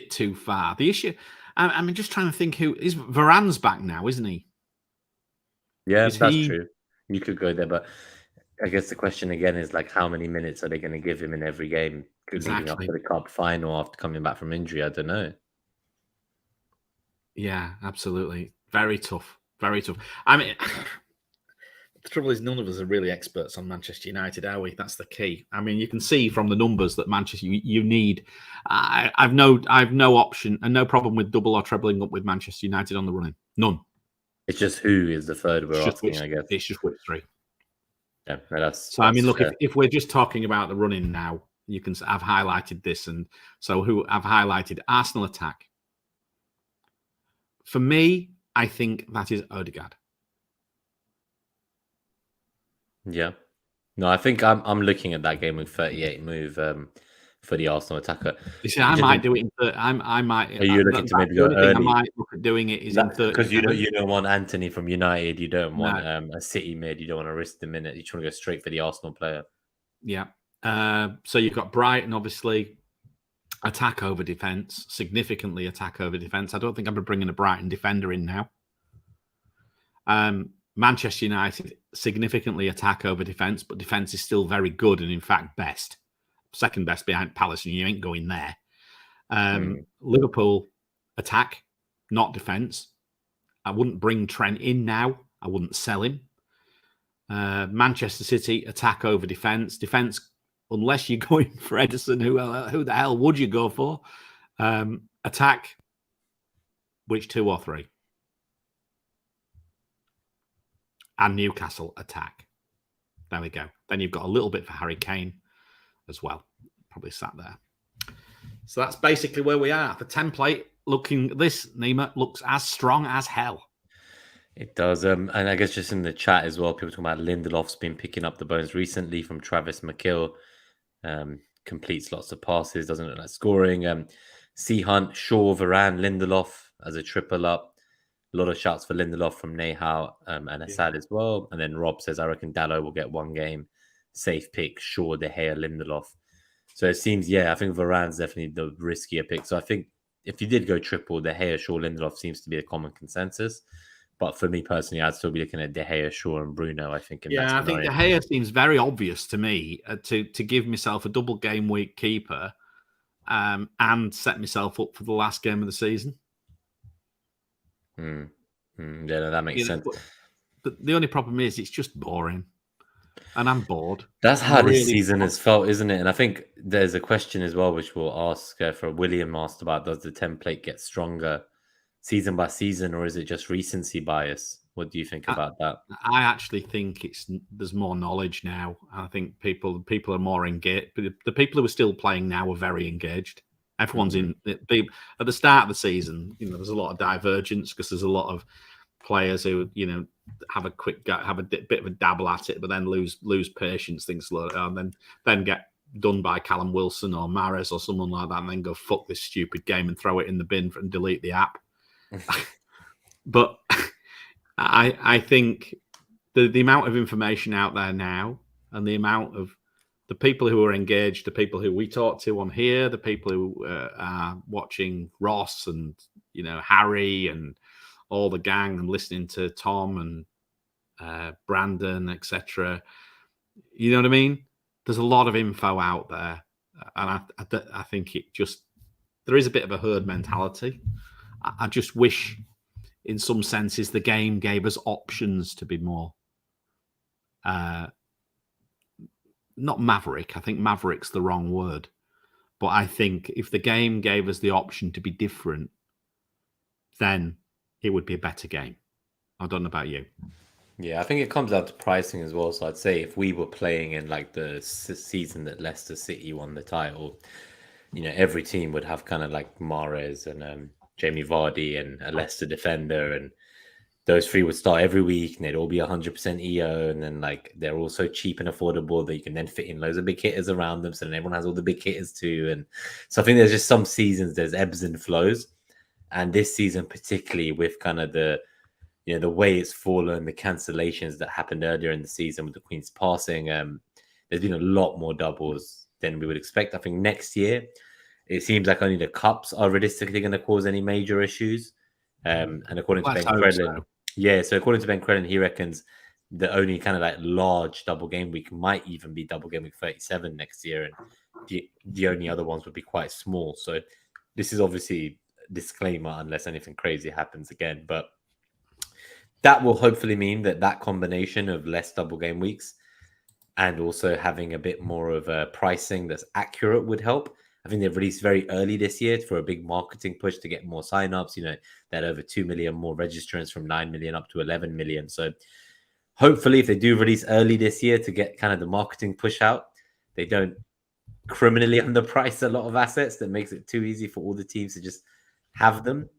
too far. The issue, I'm just trying to think who is Varane's back now, isn't he? Yeah, that's true. You could go there, but I guess the question again is like, how many minutes are they going to give him in every game leading up to the cup final after coming back from injury? I don't know. Yeah, absolutely. Very tough. Very tough. I mean, the trouble is none of us are really experts on Manchester United, are we? That's the key. I mean, you can see from the numbers that Manchester you need. I've no option and no problem with double or trebling up with Manchester United on the running. None. It's just who is the third we're asking, I guess. It's just which three. Yeah, that's I mean, look, if we're just talking about the running now, you can. I've highlighted this, and so who I've highlighted Arsenal attack. For me, I think that is Odegaard. Yeah, no, I think I'm looking at that game with 38 move for the Arsenal attacker. You see, I might do it in 30. I might. Are you looking to maybe go early? I might look at doing it in 30 because you don't want Anthony from United. You don't want a City mid. You don't want to risk the minute. You just want to go straight for the Arsenal player. Yeah. So you've got Brighton, obviously, attack over defense, significantly attack over defense. I don't think I'm bringing a Brighton defender in now. Manchester United, significantly attack over defense, but defense is still very good and, in fact, best. Second best behind Palace, and you ain't going there. Liverpool, attack, not defense. I wouldn't bring Trent in now. I wouldn't sell him. Manchester City, attack over defense. Defense, unless you're going for Ederson, who the hell would you go for? Attack, which 2 or 3? And Newcastle, attack. There we go. Then you've got a little bit for Harry Kane as well. Probably sat there. So that's basically where we are. The template Nima, looks as strong as hell. It does. And I guess just in the chat as well, people talking about Lindelof's been picking up the bones recently from Travis McKill. Completes lots of passes, doesn't look like scoring. C Hunt, Shaw, Varane, Lindelof as a triple up. A lot of shouts for Lindelof from Nehal and Assad as well. And then Rob says, I reckon Dalot will get 1 game. Safe pick, Shaw, De Gea, Lindelof. So it seems, I think Varane's definitely the riskier pick. So I think if you did go triple, De Gea, Shaw, Lindelof seems to be the common consensus. But for me personally, I'd still be looking at De Gea, Shaw, and Bruno, I think. I think De Gea seems very obvious to me to give myself a double game week keeper and set myself up for the last game of the season. Yeah, no, that makes sense. But the only problem is it's just boring. And I'm bored. That's how this season has felt, isn't it? And I think there's a question as well, which we'll ask for William asked about, does the template get stronger season by season, or is it just recency bias? What do you think about that? I actually think there's more knowledge now. I think people are more engaged. The people who are still playing now are very engaged. Everyone's in. At the start of the season, there's a lot of divergence because there's a lot of players who have a bit of a dabble at it, but then lose patience, things slow down, and then get done by Callum Wilson or Mahrez or someone like that, and then go fuck this stupid game and throw it in the bin and delete the app. But I think the amount of information out there now and the amount of the people who are engaged, the people who we talk to on here, the people who are watching Ross and Harry and all the gang and listening to Tom and Brandon, etc. You know what I mean? There's a lot of info out there, and I think there is a bit of a herd mentality. I just wish, in some senses, the game gave us options to be more. Not maverick. I think maverick's the wrong word. But I think if the game gave us the option to be different, then it would be a better game. I don't know about you. Yeah, I think it comes down to pricing as well. So I'd say if we were playing in like the season that Leicester City won the title, every team would have kind of like Mahrez and Jamie Vardy and a Leicester defender, and those three would start every week, and they'd all be 100% EO, and then like they're all so cheap and affordable that you can then fit in loads of big hitters around them, so then everyone has all the big hitters too. And so I think there's just some seasons there's ebbs and flows, and this season particularly with kind of the way it's fallen, the cancellations that happened earlier in the season with the Queen's passing, there's been a lot more doubles than we would expect. I think next year it seems like only the cups are realistically going to cause any major issues. And according to Ben Crellin, so according to Ben Crellin, he reckons the only kind of like large double game week might even be Double Gameweek 37 next year, and the only other ones would be quite small. So this is obviously a disclaimer unless anything crazy happens again, but that will hopefully mean that combination of less double game weeks and also having a bit more of a pricing that's accurate would help. I think they've released very early this year for a big marketing push to get more signups. That over 2 million more registrants, from 9 million up to 11 million. So hopefully if they do release early this year to get kind of the marketing push out, they don't criminally underprice a lot of assets that makes it too easy for all the teams to just have them.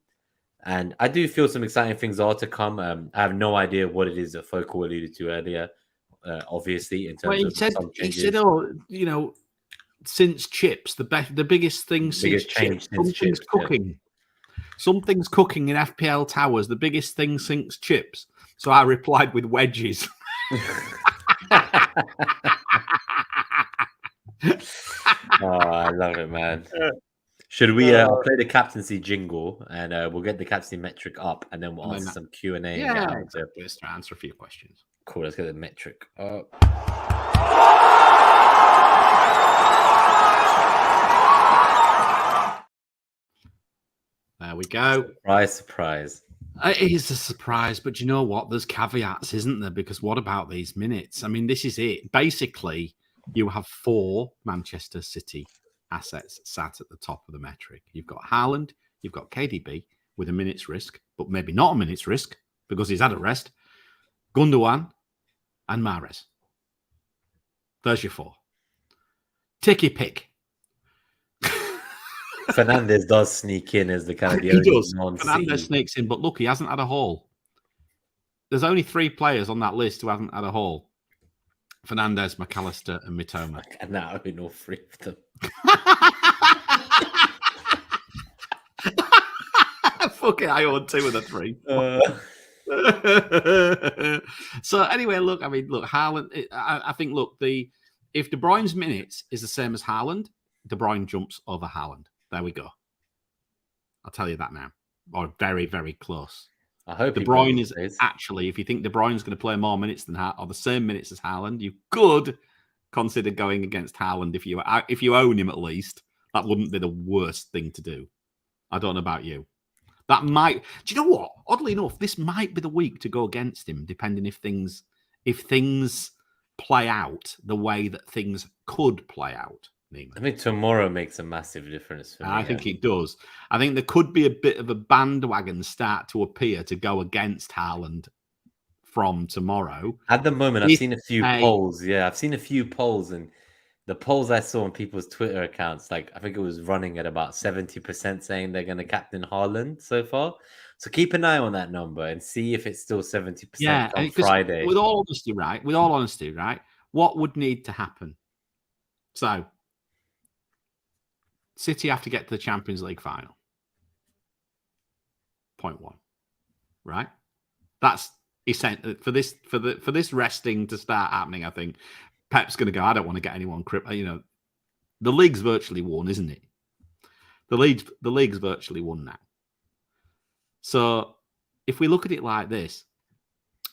And I do feel some exciting things are to come. I have no idea what it is that Focal alluded to earlier, obviously, in terms of some changes. He said, since chips, the biggest thing since chips, something's cooking. Yeah. Something's cooking in FPL Towers. The biggest thing since chips. So I replied with wedges. Oh, I love it, man. Should we I'll play the captaincy jingle, and we'll get the captaincy metric up, and then we'll answer some Q&A. Yeah, exactly. Let's answer a few questions. Cool, let's get the metric up. There we go. Surprise. It is a surprise, but you know what? There's caveats, isn't there? Because what about these minutes? I mean, this is it. Basically, you have 4 Manchester City assets sat at the top of the metric. You've got Haaland, you've got KDB with a minute's risk, but maybe not a minute's risk because he's had a rest. Gundogan and Mahrez. There's your 4. Take your pick. Fernandes does sneak in as the kind of the only non-City. Fernandes sneaks in, but look, he hasn't had a haul. There's only 3 players on that list who haven't had a haul. Fernandes, McAllister, and Mitoma. And now I own all 3 of them. Fuck it, I own 2 of the 3. So anyway, look, Haaland. I think, if De Bruyne's minutes is the same as Haaland, De Bruyne jumps over Haaland. There we go. I'll tell you that now. Or very, very close. I hope De Bruyne is actually, if you think De Bruyne's going to play more minutes than or the same minutes as Haaland, you could consider going against Haaland if you own him at least. That wouldn't be the worst thing to do. I don't know about you. That might. Do you know what? Oddly enough, this might be the week to go against him, depending if things play out the way that things could play out. I think tomorrow makes a massive difference for me. I think it does. I think there could be a bit of a bandwagon start to appear to go against Haaland from tomorrow. At the moment, I've seen a few polls. Yeah, I've seen a few polls, and the polls I saw on people's Twitter accounts, I think it was running at about 70% saying they're going to captain Haaland so far. So keep an eye on that number and see if it's still 70% on Friday. With all honesty, right? What would need to happen? So, City have to get to the Champions League final. Point 1, right? That's essential for this resting to start happening. I think Pep's going to go, I don't want to get anyone the league's virtually won, isn't it? The league's virtually won now. So if we look at it like this,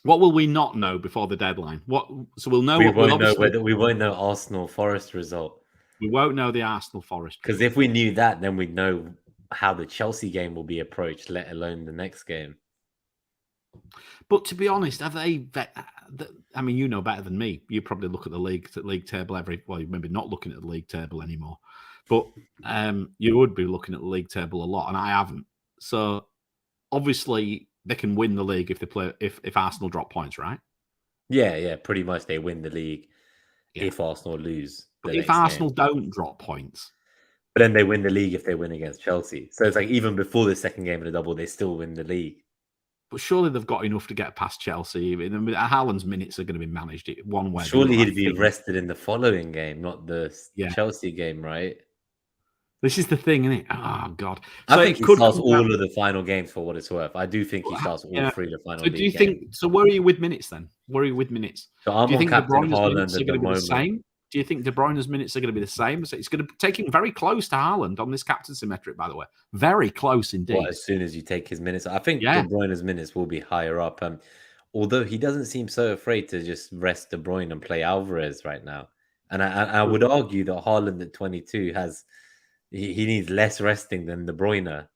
what will we not know before the deadline? So we'll know. We won't know Arsenal Forest result. We won't know the Arsenal Forest because if we knew that, then we'd know how the Chelsea game will be approached, let alone the next game. But to be honest, have they? I mean, you know better than me. You probably look at the league table well, you're maybe not looking at the league table anymore, but you would be looking at the league table a lot, and I haven't. So obviously, they can win the league if they play if Arsenal drop points, right? Yeah, pretty much they win the league if Arsenal lose. But if Arsenal don't drop points, but then they win the league if they win against Chelsea. So it's like even before the second game of the double, they still win the league. But surely they've got enough to get past Chelsea. Haaland's minutes are going to be managed one way. Surely he'd be rested in the following game, not the Chelsea game, right? This is the thing, isn't it? Oh, God. I think he starts all of the final games for what it's worth. I do think he starts all three of the final games. So do you think... So where are you with minutes then? Where are you with minutes? So I'm on Captain Haaland at the moment. Same? Do you think De Bruyne's minutes are going to be the same? So it's going to take him very close to Haaland on this captaincy metric, by the way. Very close indeed. Well, as soon as you take his minutes. I think De Bruyne's minutes will be higher up. Although he doesn't seem so afraid to just rest De Bruyne and play Alvarez right now. And I would argue that Haaland at 22 has... He needs less resting than De Bruyne.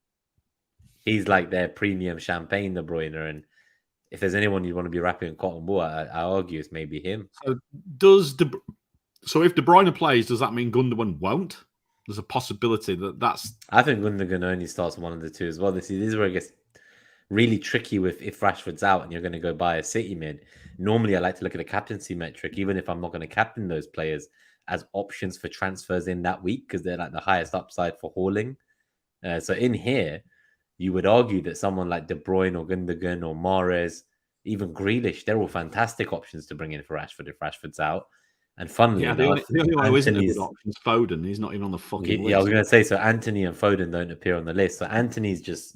He's like their premium champagne De Bruyne. And if there's anyone you want to be wrapping in cotton wool, I argue it's maybe him. So if De Bruyne plays, does that mean Gundogan won't? There's a possibility that's... I think Gundogan only starts one of the two as well. This is where it gets really tricky with if Rashford's out and you're going to go buy a City mid. Normally, I like to look at a captaincy metric, even if I'm not going to captain those players, as options for transfers in that week because they're like the highest upside for hauling. So in here, you would argue that someone like De Bruyne or Gundogan or Mahrez, even Grealish, they're all fantastic options to bring in for Rashford if Rashford's out. And funnily enough, the only one who isn't a good option is Foden. He's not even on the fucking list. Yeah, I was going to say, so Antony and Foden don't appear on the list. So Antony's just...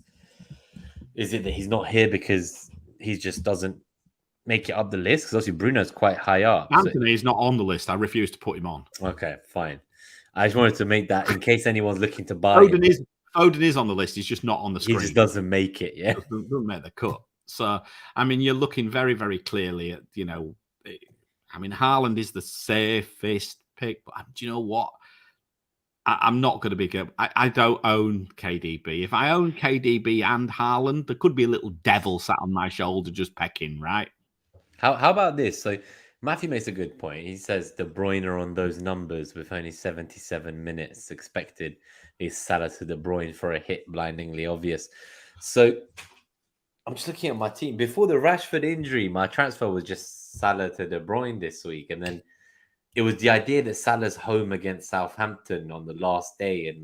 Is it that he's not here because he just doesn't make it up the list? Because obviously Bruno's quite high up. Antony's not on the list. I refuse to put him on. Okay, fine. I just wanted to make that in case anyone's looking to buy Foden is on the list. He's just not on the screen. He just doesn't make it, yeah. Doesn't make the cut. So, I mean, you're looking very, very clearly at, I mean, Haaland is the safest pick, but do you know what? I'm not going to be good. I don't own KDB. If I own KDB and Haaland, there could be a little devil sat on my shoulder just pecking, right? How about this? So Matthew makes a good point. He says De Bruyne on those numbers with only 77 minutes expected is Salah to De Bruyne for a hit, blindingly obvious. So I'm just looking at my team. Before the Rashford injury, my transfer was just Salah to De Bruyne this week. And then it was the idea that Salah's home against Southampton on the last day and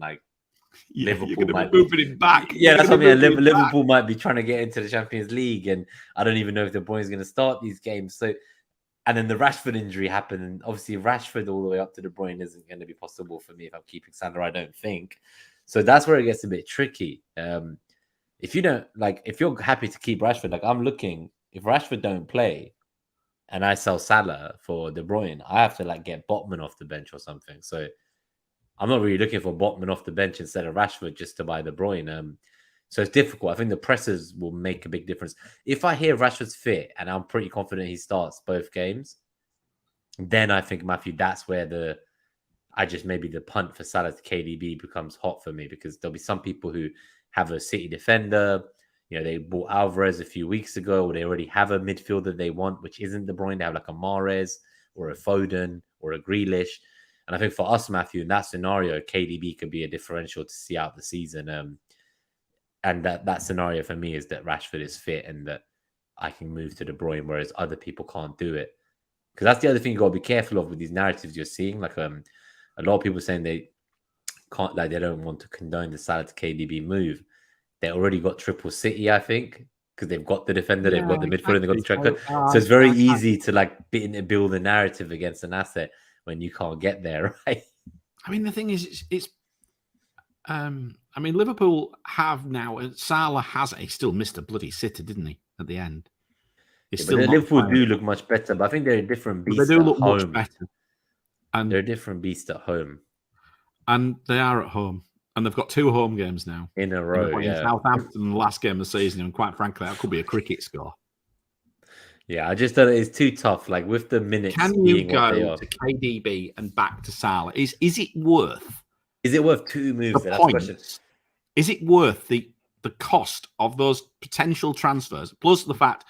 Liverpool might be moving him back. Yeah, that's what I mean. Liverpool might be trying to get into the Champions League, and I don't even know if De Bruyne is going to start these games. So, and then the Rashford injury happened, and obviously Rashford all the way up to De Bruyne isn't going to be possible for me if I'm keeping Salah. I don't think. So that's where it gets a bit tricky. If you don't if you're happy to keep Rashford, I'm looking. If Rashford don't play, and I sell Salah for De Bruyne, I have to get Botman off the bench or something. So I'm not really looking for Botman off the bench instead of Rashford just to buy De Bruyne. So it's difficult. I think the pressers will make a big difference. If I hear Rashford's fit and I'm pretty confident he starts both games, then I think, Matthew, that's where the punt for Salah to KDB becomes hot for me, because there'll be some people who have a City defender. They bought Alvarez a few weeks ago, or they already have a midfielder they want, which isn't De Bruyne. They have a Mahrez or a Foden or a Grealish. And I think for us, Matthew, in that scenario, KDB could be a differential to see out the season. And that scenario for me is that Rashford is fit and that I can move to De Bruyne, whereas other people can't do it. Because that's the other thing you got to be careful of with these narratives you're seeing. A lot of people saying they can't, they don't want to condone the Salah to KDB move. They already got triple City, I think, because they've got the defender, they've got the midfielder, they've got the striker. So it's very easy to build a narrative against an asset when you can't get there, right? I mean, the thing is, Liverpool have now, Salah he still missed a bloody sitter, didn't he, at the end? Liverpool do look much better, but I think they're a different beast. They do look much better. And they're a different beast at home. And they are at home. And they've got 2 home games now. In a row, yeah. Southampton, the last game of the season, and quite frankly, that could be a cricket score. Yeah, I just don't know. It's too tough. Like with the minutes Can being you what they go are. to KDB and back to Salah? Is it worth? Is it worth 2 moves? The points? Is it worth the cost of those potential transfers? Plus the fact,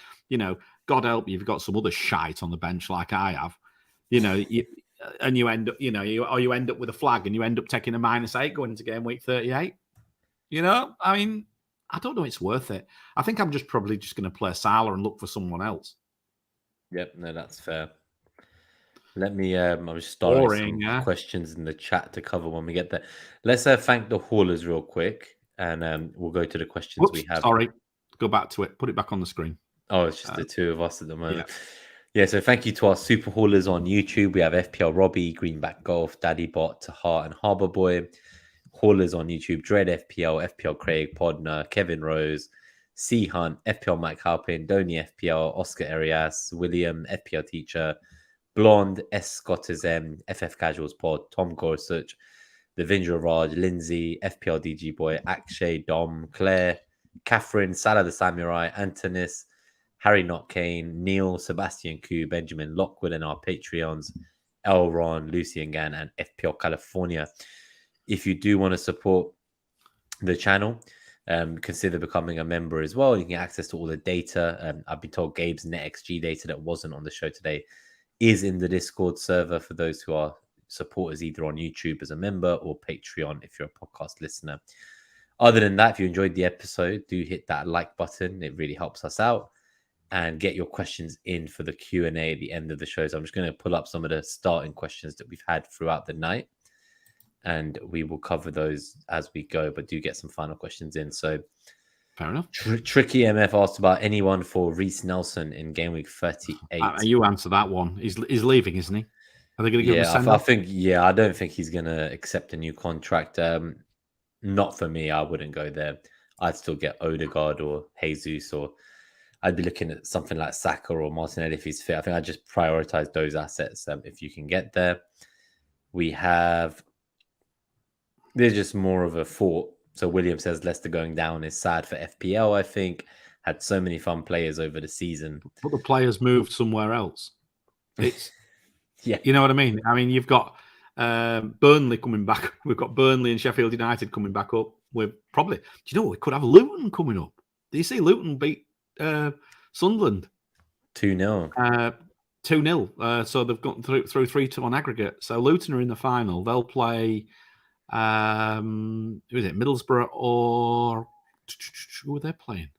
God help you, you've got some other shite on the bench like I have. And you end up, you end up with a flag and you end up taking a -8 going into game week 38. I mean, I don't know it's worth it. I think I'm probably just going to play Salah and look for someone else. Yep, no, that's fair. Let me, I'm just starting some questions in the chat to cover when we get there. Let's thank the haulers real quick and we'll go to the questions we have. Sorry, go back to it. Put it back on the screen. Oh, it's just the 2 of us at the moment. Yeah, so thank you to our super haulers on YouTube. We have FPL Robbie, Greenback Golf, Daddy Bot, Tahar, and Harbour Boy. Haulers on YouTube, Dread FPL, FPL Craig, Podner, Kevin Rose, C Hunt, FPL Mike Halpin, Donny FPL, Oscar Arias, William, FPL Teacher, Blonde, S Scottism, FF Casuals Pod, Tom Gorsuch, The Vindra Raj, Lindsay, FPL DG Boy, Akshay, Dom, Claire, Catherine, Salah the Samurai, Antonis, Harry Not Kane, Neil, Sebastian Koo, Benjamin Lockwood, and our Patreons, Elron, Lucian Gan, and FPL California. If you do want to support the channel, consider becoming a member as well. You can get access to all the data. I've been told Gabe's NetxG data that wasn't on the show today is in the Discord server for those who are supporters either on YouTube as a member or Patreon if you're a podcast listener. Other than that, if you enjoyed the episode, do hit that like button. It really helps us out. And get your questions in for the Q&A at the end of the show. So I'm just going to pull up some of the starting questions that we've had throughout the night. And we will cover those as we go, but do get some final questions in. So fair enough. TrickyMF asked about anyone for Reece Nelson in game week 38. You answer that one. He's leaving, isn't he? Are they going to give him a send off? I don't think he's going to accept a new contract. Not for me. I wouldn't go there. I'd still get Odegaard or Jesus, or I'd be looking at something like Saka or Martinelli if he's fit. I think I'd just prioritize those assets if you can get there. There's just more of a thought. So William says Leicester going down is sad for FPL, I think. Had so many fun players over the season. But the players moved somewhere else. It's yeah. You know what I mean? I mean, you've got Burnley coming back. We've got Burnley and Sheffield United coming back up. We're probably, we could have Luton coming up. Do you see Luton beat Sunderland 2-0? 2-0. So they've gone through 3-2 on aggregate. So Luton are in the final. They'll play. Who is it? Middlesbrough or who are they playing?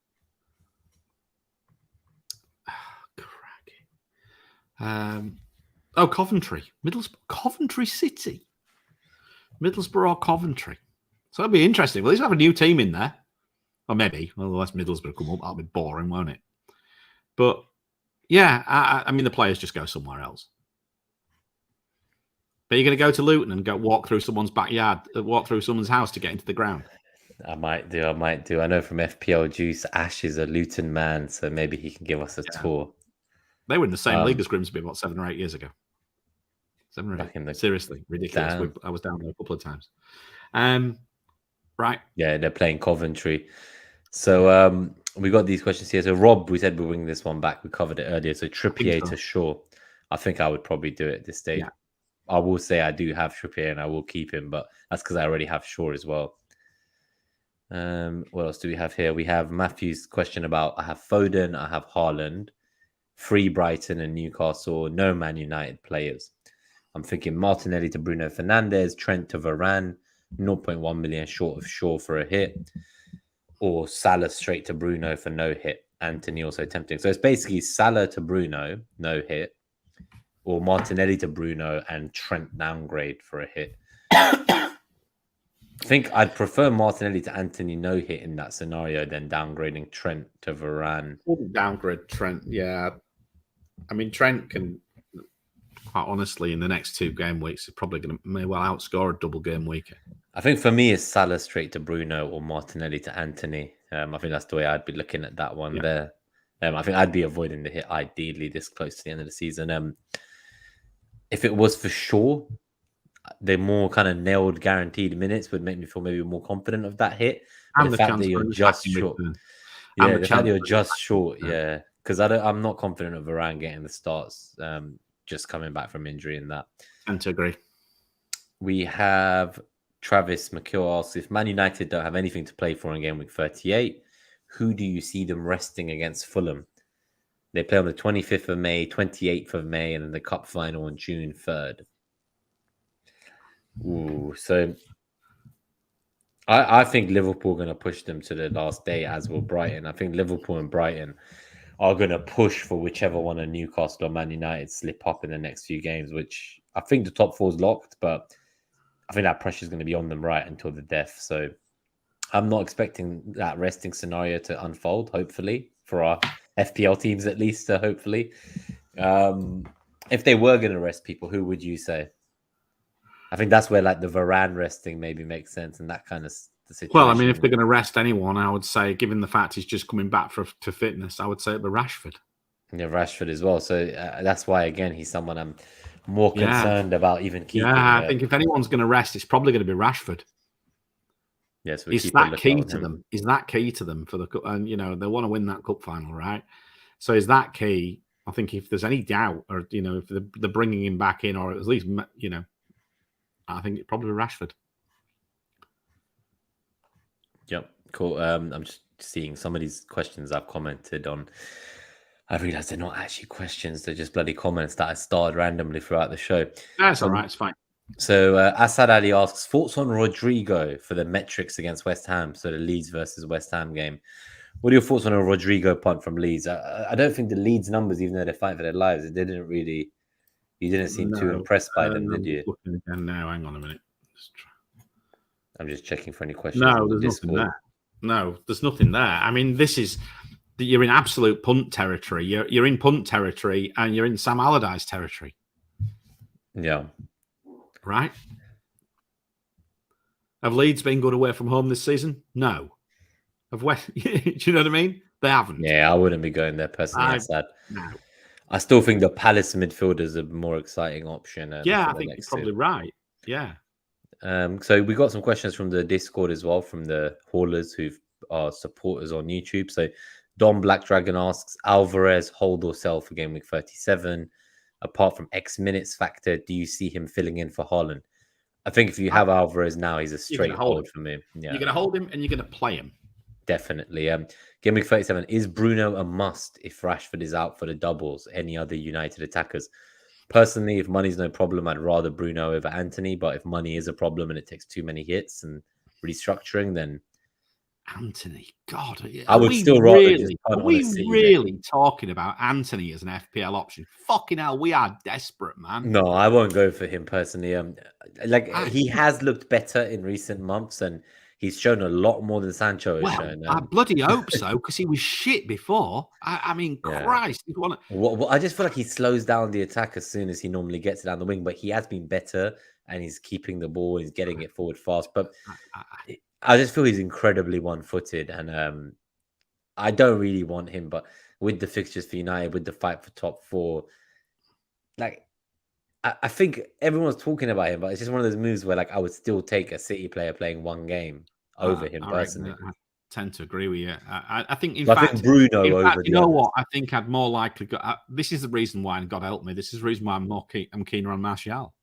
Coventry. Coventry City. Middlesbrough or Coventry. So it'll be interesting. Well, at least have a new team in there. Or maybe. Well, unless Middlesbrough come up, that'll be boring, won't it? But yeah, I mean, the players just go somewhere else. But you're going to go to Luton and walk through someone's backyard, walk through someone's house to get into the ground. I might do. I know from FPL Juice, Ash is a Luton man, so maybe he can give us a tour. They were in the same league as Grimsby about 7 or 8 years ago. 7 or 8. Seriously, ridiculous. I was down there a couple of times. Right. Yeah, they're playing Coventry. So we got these questions here. So Rob, we said we'll bring this one back. We covered it earlier. So Trippier to Shaw. I think I would probably do it at this stage. Yeah. I will say I do have Trippier and I will keep him, but that's because I already have Shaw as well. What else do we have here? We have Matthew's question about I have Foden, I have Haaland, 3 Brighton and Newcastle, no Man United players. I'm thinking Martinelli to Bruno Fernandes, Trent to Varane, 0.1 million short of Shaw for a hit, or Salah straight to Bruno for no hit. Anthony also tempting. So it's basically Salah to Bruno, no hit, or Martinelli to Bruno and Trent downgrade for a hit. I think I'd prefer Martinelli to Anthony no hit in that scenario than downgrading Trent to Varane. Wouldn't downgrade Trent, yeah. I mean, Trent can, quite honestly, in the next 2 game weeks, is probably going to may well outscore a double game week. I think for me, it's Salah straight to Bruno or Martinelli to Anthony. I think that's the way I'd be looking at that one there. I think I'd be avoiding the hit ideally this close to the end of the season. if it was for sure, the more kind of nailed guaranteed minutes would make me feel maybe more confident of that hit. But And the the fact chance that for you're an just attacking short, return. yeah, the fact that you're just short, yeah, because I'm not confident of Varane getting the starts, just coming back from injury and that. Tend to agree. We have Travis McKill asks, if Man United don't have anything to play for in game week 38, who do you see them resting against Fulham? They play on the 25th of May, 28th of May, and then the cup final on June 3rd. Ooh, so I think Liverpool are going to push them to the last day, as will Brighton. I think Liverpool and Brighton are going to push for whichever one of Newcastle or Man United slip up in the next few games, which I think the top four is locked, but I think that pressure is going to be on them right until the death. So I'm not expecting that resting scenario to unfold, hopefully, for our FPL teams at least, hopefully. If they were going to rest people, who would you say? I think that's where like the Varane resting maybe makes sense and that kind of the situation. Well, I mean, if they're going to rest anyone, I would say, given the fact he's just coming back to fitness, I would say it'd be Rashford. Yeah, Rashford as well. So that's why, again, he's someone I'm more concerned about even keeping. Yeah, I think if anyone's going to rest, it's probably going to be Rashford. Yes, is that key to them? Is that key to them for the cup? And you know they want to win that cup final, right? So is that key? I think if there's any doubt, or you know, if they're bringing him back in, or at least you know, I think it's probably Rashford. Yep, cool. I'm just seeing some of these questions I've commented on. I realized they're not actually questions; they're just bloody comments that I starred randomly throughout the show. That's all right; it's fine. So Asad Ali asks, thoughts on Rodrigo for the metrics against West Ham, so the Leeds versus West Ham game. What are your thoughts on a Rodrigo punt from Leeds? I don't think the Leeds numbers, even though they're fighting for their lives, you didn't seem too impressed by them, did you? Looking again now, hang on a minute. I'm just checking for any questions. No, there's nothing there. No, there's nothing there. I mean, you're in absolute punt territory. You're in punt territory and you're in Sam Allardyce territory. Yeah. Right? Have Leeds been good away from home this season? No. Have West? Do you know what I mean? They haven't. Yeah, I wouldn't be going there personally. That's sad. No. I still think the Palace midfield is a more exciting option. Yeah, I think you're probably right. Yeah. So we got some questions from the Discord as well, from the haulers who are supporters on YouTube. So Don Black Dragon asks, Alvarez hold or sell for game week 37? Apart from X minutes factor, do you see him filling in for Haaland? I think if you have Alvarez now, he's a straight hold for me. Yeah. You're going to hold him and you're going to play him. Definitely. Game week 37, is Bruno a must if Rashford is out for the doubles? Any other United attackers? Personally, if money's no problem, I'd rather Bruno over Anthony. But if money is a problem and it takes too many hits and restructuring, then Anthony, God, I would still rather really, are we really talking about Anthony as an FPL option? Fucking hell, we are desperate, man. No, I won't go for him personally. He has looked better in recent months, and he's shown a lot more than Sancho has shown. I bloody hope so, because he was shit before. I mean, Christ. Well, I just feel like he slows down the attack as soon as he normally gets it down the wing, but he has been better, and he's keeping the ball, he's getting it forward fast. But I just feel he's incredibly one-footed, and I don't really want him. But with the fixtures for United, with the fight for top four, I think everyone's talking about him, but it's just one of those moves where I would still take a City player playing one game over him personally. I tend to agree with you. I think, I think Bruno over you know what? I think I'd more likely go. This is the reason why, and God help me, this is the reason why I'm keener on Martial.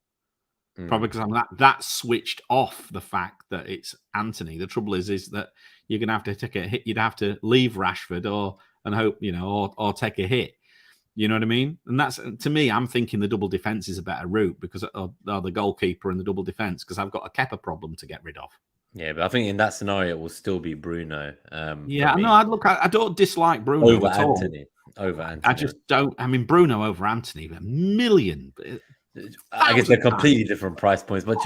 Probably because I'm that switched off the fact that it's Anthony. The trouble is that you're going to have to take a hit. You'd have to leave Rashford and hope, or take a hit. You know what I mean? And that's, to me, I'm thinking the double defense is a better route because of the goalkeeper and the double defense, because I've got a Kepa problem to get rid of. Yeah, but I think in that scenario, it will still be Bruno. I don't dislike Bruno over at Anthony. All. Over Anthony. I just don't. I mean, Bruno over Anthony, a million. I guess they're completely different price points. But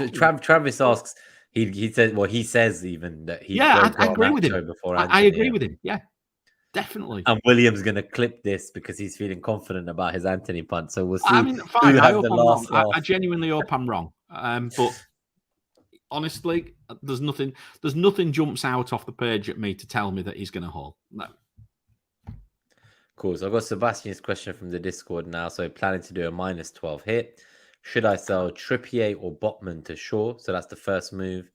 Travis asks, he says even that he. Yeah, I agree with him. I agree with him. Yeah, definitely. And William's going to clip this because he's feeling confident about his Anthony punt. So we'll see. I mean, fine. I hope I'm wrong. I genuinely hope I'm wrong. But honestly, there's nothing jumps out off the page at me to tell me that he's going to haul. No. Cool. So I've got Sebastian's question from the Discord now. So planning to do a -12 hit. should I sell Trippier or Botman to Shaw? So that's the first move.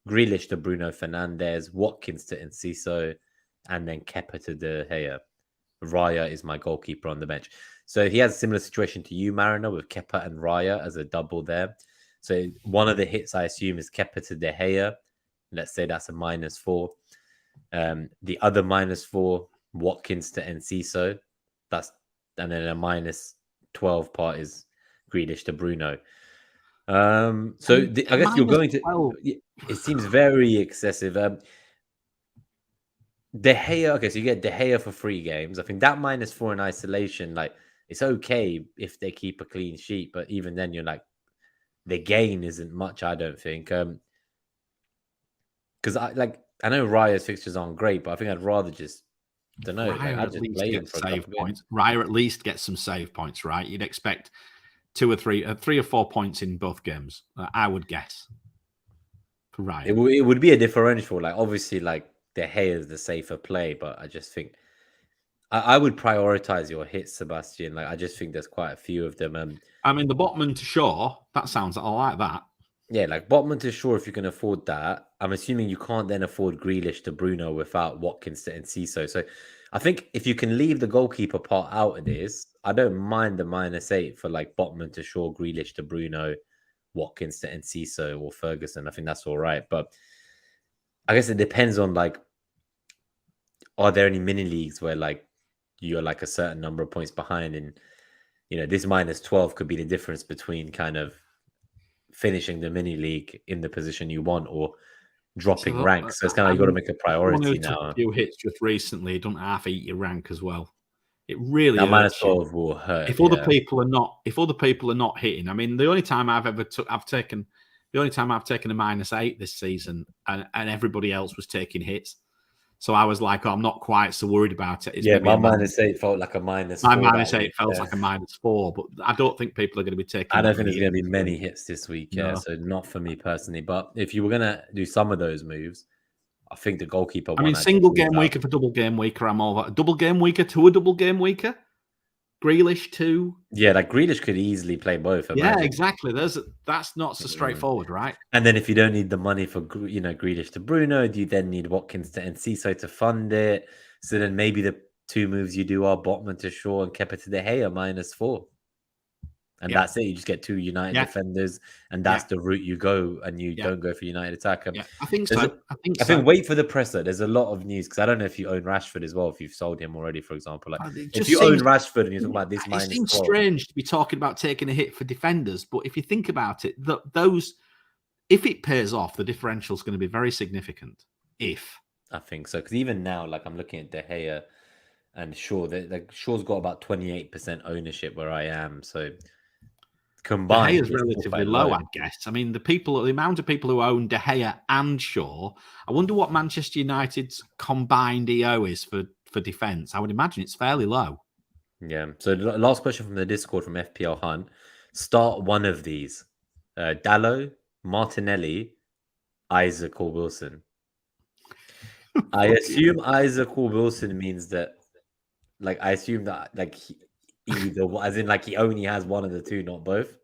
Grealish to Bruno Fernandes, Watkins to Enciso, and then Kepa to De Gea. Raya is my goalkeeper on the bench. So he has a similar situation to you, Mariner, with Kepa and Raya as a double there. So one of the hits, I assume, is Kepa to De Gea. Let's say that's a -4. The other -4, Watkins to Enciso. And then a -12 part is Grealish to Bruno. So I guess you're going to. 12. It seems very excessive. De Gea, okay, so you get De Gea for 3 games. I think that -4 in isolation, like, it's okay if they keep a clean sheet, but even then, you're like, the gain isn't much, I don't think. Because I know Raya's fixtures aren't great, but I think I'd rather just, don't know, I'd just play him for save points. Raya at least gets some save points, right? You'd expect 2 or 3, 3 or 4 points in both games, I would guess. For Raya, it would be a differential. Like, obviously, like, De Gea is the safer play, but I just think I would prioritize your hits, Sebastian. Like, I just think there's quite a few of them. I mean, the Botman to Shaw, that sounds, I like that. Yeah, like Botman to Shaw, if you can afford that. I'm assuming you can't then afford Grealish to Bruno without Watkins to Enciso. So I think if you can leave the goalkeeper part out of this, I don't mind the -8 for like Botman to Shaw, Grealish to Bruno, Watkins to Enciso or Ferguson. I think that's all right. But I guess it depends on, like, are there any mini leagues where, like, you're like a certain number of points behind, and this -12 could be the difference between kind of finishing the mini league in the position you want or dropping ranks. So it's kind of, you got to make a priority now. A few hits just recently, don't half eat your rank as well. It really that -12 will hurt if other people are not hitting. I mean, the only time I've taken a -8 this season, and everybody else was taking hits. So I was like, I'm not quite so worried about it. My -8 felt like a -4. My -8 felt like a -4, but I don't think people are going to be taking. I don't think there's going to be many hits this week. No. Yeah, so not for me personally. But if you were going to do some of those moves, I think the goalkeeper. I mean, single game weeker for double game weeker. I'm all about double game weeker to a double game weeker. Grealish too. Yeah, like Grealish could easily play both. Yeah, exactly. That's not so straightforward, right? And then if you don't need the money for Grealish to Bruno, do you then need Watkins to Enciso to fund it? So then maybe the 2 moves you do are Botman to Shaw and Kepa to De Gea -4. And that's it. You just get 2 United defenders, and that's the route you go, and you don't go for United attacker. I think so. I think wait for the presser. There's a lot of news, because I don't know if you own Rashford as well, if you've sold him already, for example. Like, if you own Rashford and you're talking about this -12. It seems strange to be talking about taking a hit for defenders, but if you think about it, if it pays off, the differential is going to be very significant. I think so, because even now, like, I'm looking at De Gea and Shaw. Like, Shaw's got about 28% ownership where I am, so combined, De Gea is relatively low, I'd guess. I mean, the amount of people who own De Gea and Shaw, I wonder what Manchester United's combined EO is for defence. I would imagine it's fairly low. Yeah. So the last question from the Discord from FPL Hunt. Start one of these. Dallo, Martinelli, Isaac or Wilson. I assume Isaac or Wilson means that, like, I assume that, like, either, as in, like, he only has one of the 2, not both.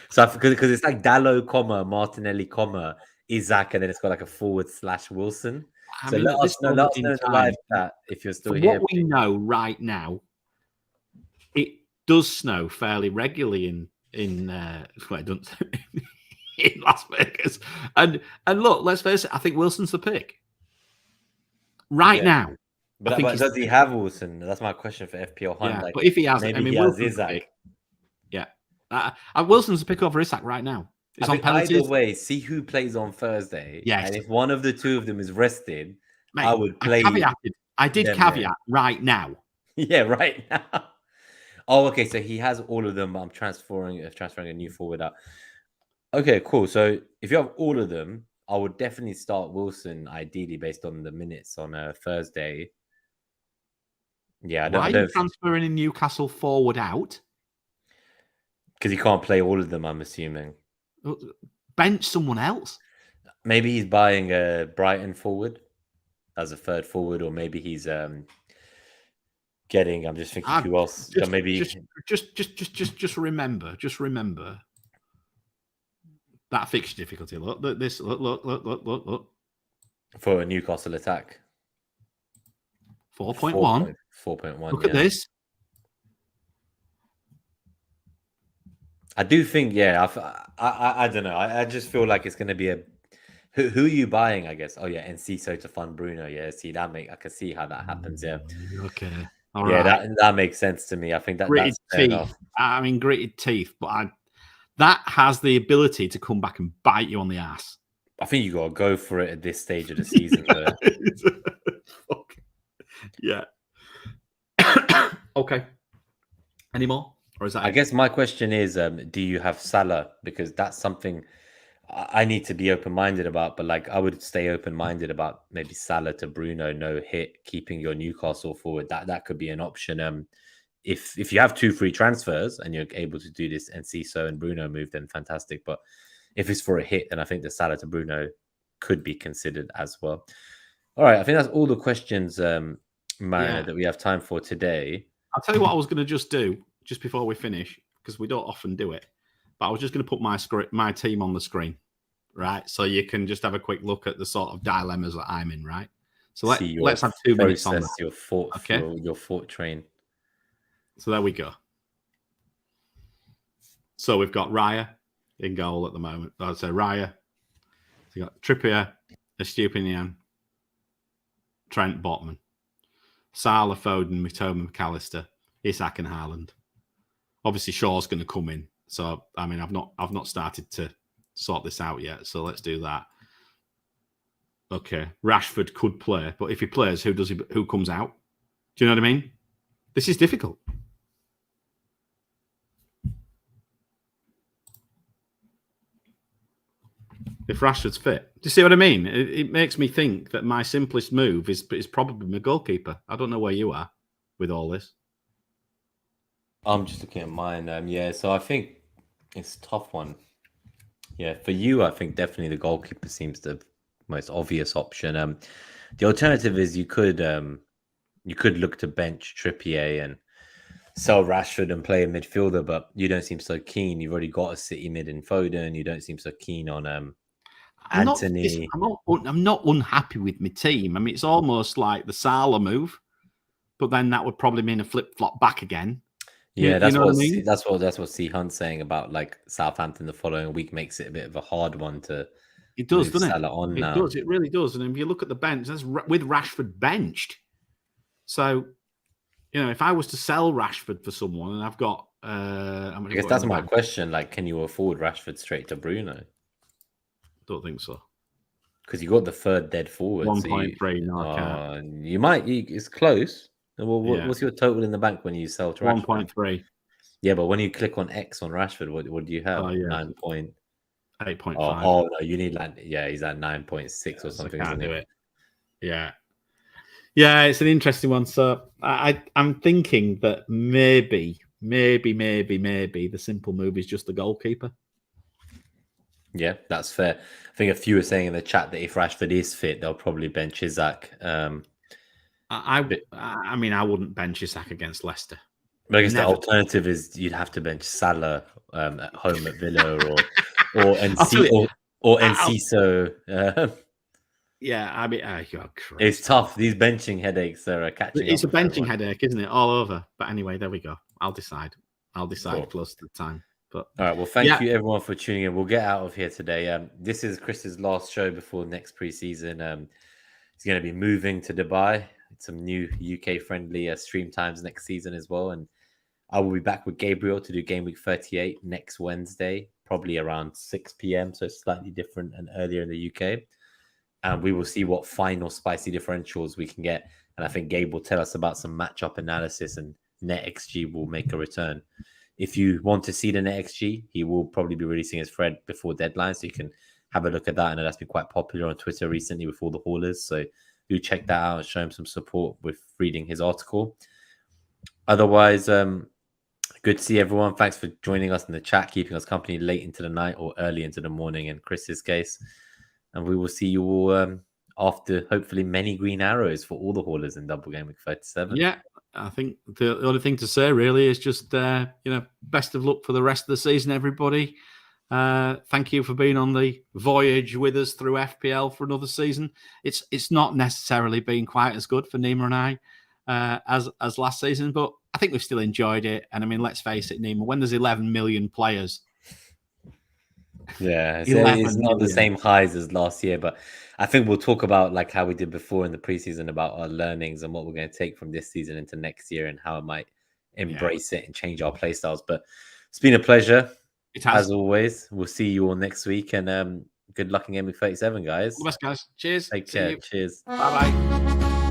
So because it's like Dallo, Martinelli, Isaac, and then it's got like a /Wilson. So let us know in the live chat if you're still here. What we know right now, it does snow fairly regularly in Las Vegas. And look, let's face it, I think Wilson's the pick right now. But does he have Wilson? That's my question for FPL Hunt. Yeah, like, but if he has, I mean, Wilson's Isaac. Yeah, Wilson's the pick over Isaac right now. It's on penalties. Either way, see who plays on Thursday. Yes, and if one of the 2 of them is rested, mate, I would play. I did caveat right now. Yeah, right now. Oh, okay. So he has all of them, but I'm transferring a new forward out. Okay, cool. So if you have all of them, I would definitely start Wilson, ideally based on the minutes on a Thursday. Yeah, Why are you transferring a Newcastle forward out? Because he can't play all of them, I'm assuming. Bench someone else. Maybe he's buying a Brighton forward as a 3rd forward, or maybe he's getting. I'm just thinking who else. Just remember That fixture difficulty. Look, this. Look. For a Newcastle attack. 4.1. 4.1. Look at this. I do think, I don't know. I just feel like it's going to be a. Who are you buying? I guess. Oh yeah, and Ciso to fund Bruno. Yeah, see I can see how that happens. Yeah. Okay. All right. That makes sense to me. I think that's fair enough. I mean, gritted teeth, but that has the ability to come back and bite you on the ass. I think you got to go for it at this stage of the season. Yeah. Okay. Any more? Or is that? I guess my question is, do you have Salah? Because that's something I need to be open-minded about. But like, I would stay open-minded about maybe Salah to Bruno, no hit, keeping your Newcastle forward. That could be an option. If you have 2 free transfers and you're able to do this and Ciso and Bruno move, then fantastic. But if it's for a hit, then I think the Salah to Bruno could be considered as well. All right, I think that's all the questions, Mariner, that we have time for today. I'll tell you what I was going to just do just before we finish, because we don't often do it. But I was just going to put my team on the screen, right? So you can just have a quick look at the sort of dilemmas that I'm in, right? So let's have 2 minutes on that. Your thought train. So there we go. So we've got Raya in goal at the moment. I'd say Raya. So you got Trippier, Estupinian, Trent, Botman, Salah, Foden, Mitoma, McAllister, Isak, and Haaland. Obviously, Shaw's going to come in. So I mean, I've not started to sort this out yet. So let's do that. Okay, Rashford could play, but if he plays, who comes out? Do you know what I mean? This is difficult. If Rashford's fit. Do you see what I mean? It makes me think that my simplest move is probably my goalkeeper. I don't know where you are with all this. I'm just looking at mine. So I think it's a tough one. Yeah, for you, I think definitely the goalkeeper seems the most obvious option. The alternative is you could look to bench Trippier and sell Rashford and play a midfielder, but you don't seem so keen. You've already got a City mid in Foden. You don't seem so keen on Anthony. I'm not unhappy with my team. I mean, it's almost like the Salah move, but then that would probably mean a flip flop back again. Yeah, that's what C Hunt's saying about like Southampton the following week makes it a bit of a hard one to. It does, doesn't it? On it now. Does. It really does. And if you look at the bench, that's with Rashford benched. So, if I was to sell Rashford for someone, and I've got, I guess that's my question. Like, can you afford Rashford straight to Bruno? Don't think so. Because you got the third dead forward. 1.3. You might. It's close. Well, what's your total in the bank when you sell to Rashford? 1.3. Yeah, but when you click on X on Rashford, what do you have? 8.5. Oh no, you need he's at 9.6 or something. I can't do it. Yeah, it's an interesting one. So I'm thinking that maybe the simple move is just the goalkeeper. Yeah, that's fair. I think a few were saying in the chat that if Rashford is fit, they'll probably bench Isak. I mean, I wouldn't bench Isak against Leicester. But I guess the alternative is you'd have to bench Salah at home at Villa or Enciso. Yeah, I mean, it's tough. These benching headaches are catching. It's a benching headache, isn't it? All over. But anyway, there we go. I'll decide close to the time. But all right. Well, thank you everyone for tuning in. We'll get out of here today. This is Chris's last show before next preseason. He's going to be moving to Dubai. Some new UK-friendly stream times next season as well. And I will be back with Gabriel to do Game Week 38 next Wednesday, probably around 6 p.m. So it's slightly different and earlier in the UK. And we will see what final spicy differentials we can get. And I think Gabe will tell us about some matchup analysis and NetxG will make a return. If you want to see the NetxG, he will probably be releasing his thread before deadline. So you can have a look at that. I know that's been quite popular on Twitter recently with all the haulers. So do check that out and show him some support with reading his article. Otherwise, good to see everyone. Thanks for joining us in the chat, keeping us company late into the night or early into the morning in Chris's case. And we will see you all after hopefully many green arrows for all the haulers in Double Gameweek 37. Yeah, I think the only thing to say really is just, best of luck for the rest of the season, everybody. Thank you for being on the voyage with us through FPL for another season. It's not necessarily been quite as good for Nima and I as last season, but I think we've still enjoyed it. And I mean, let's face it, Nima, when there's 11 million players. Yeah, it's not the same highs as last year, but I think we'll talk about like how we did before in the preseason about our learnings and what we're going to take from this season into next year and how it might embrace it and change our play styles. But it's been a pleasure. It has. As always. We'll see you all next week, and good luck in Game Week 37, guys. All the best, guys. Cheers. Take care. Cheers. Bye-bye.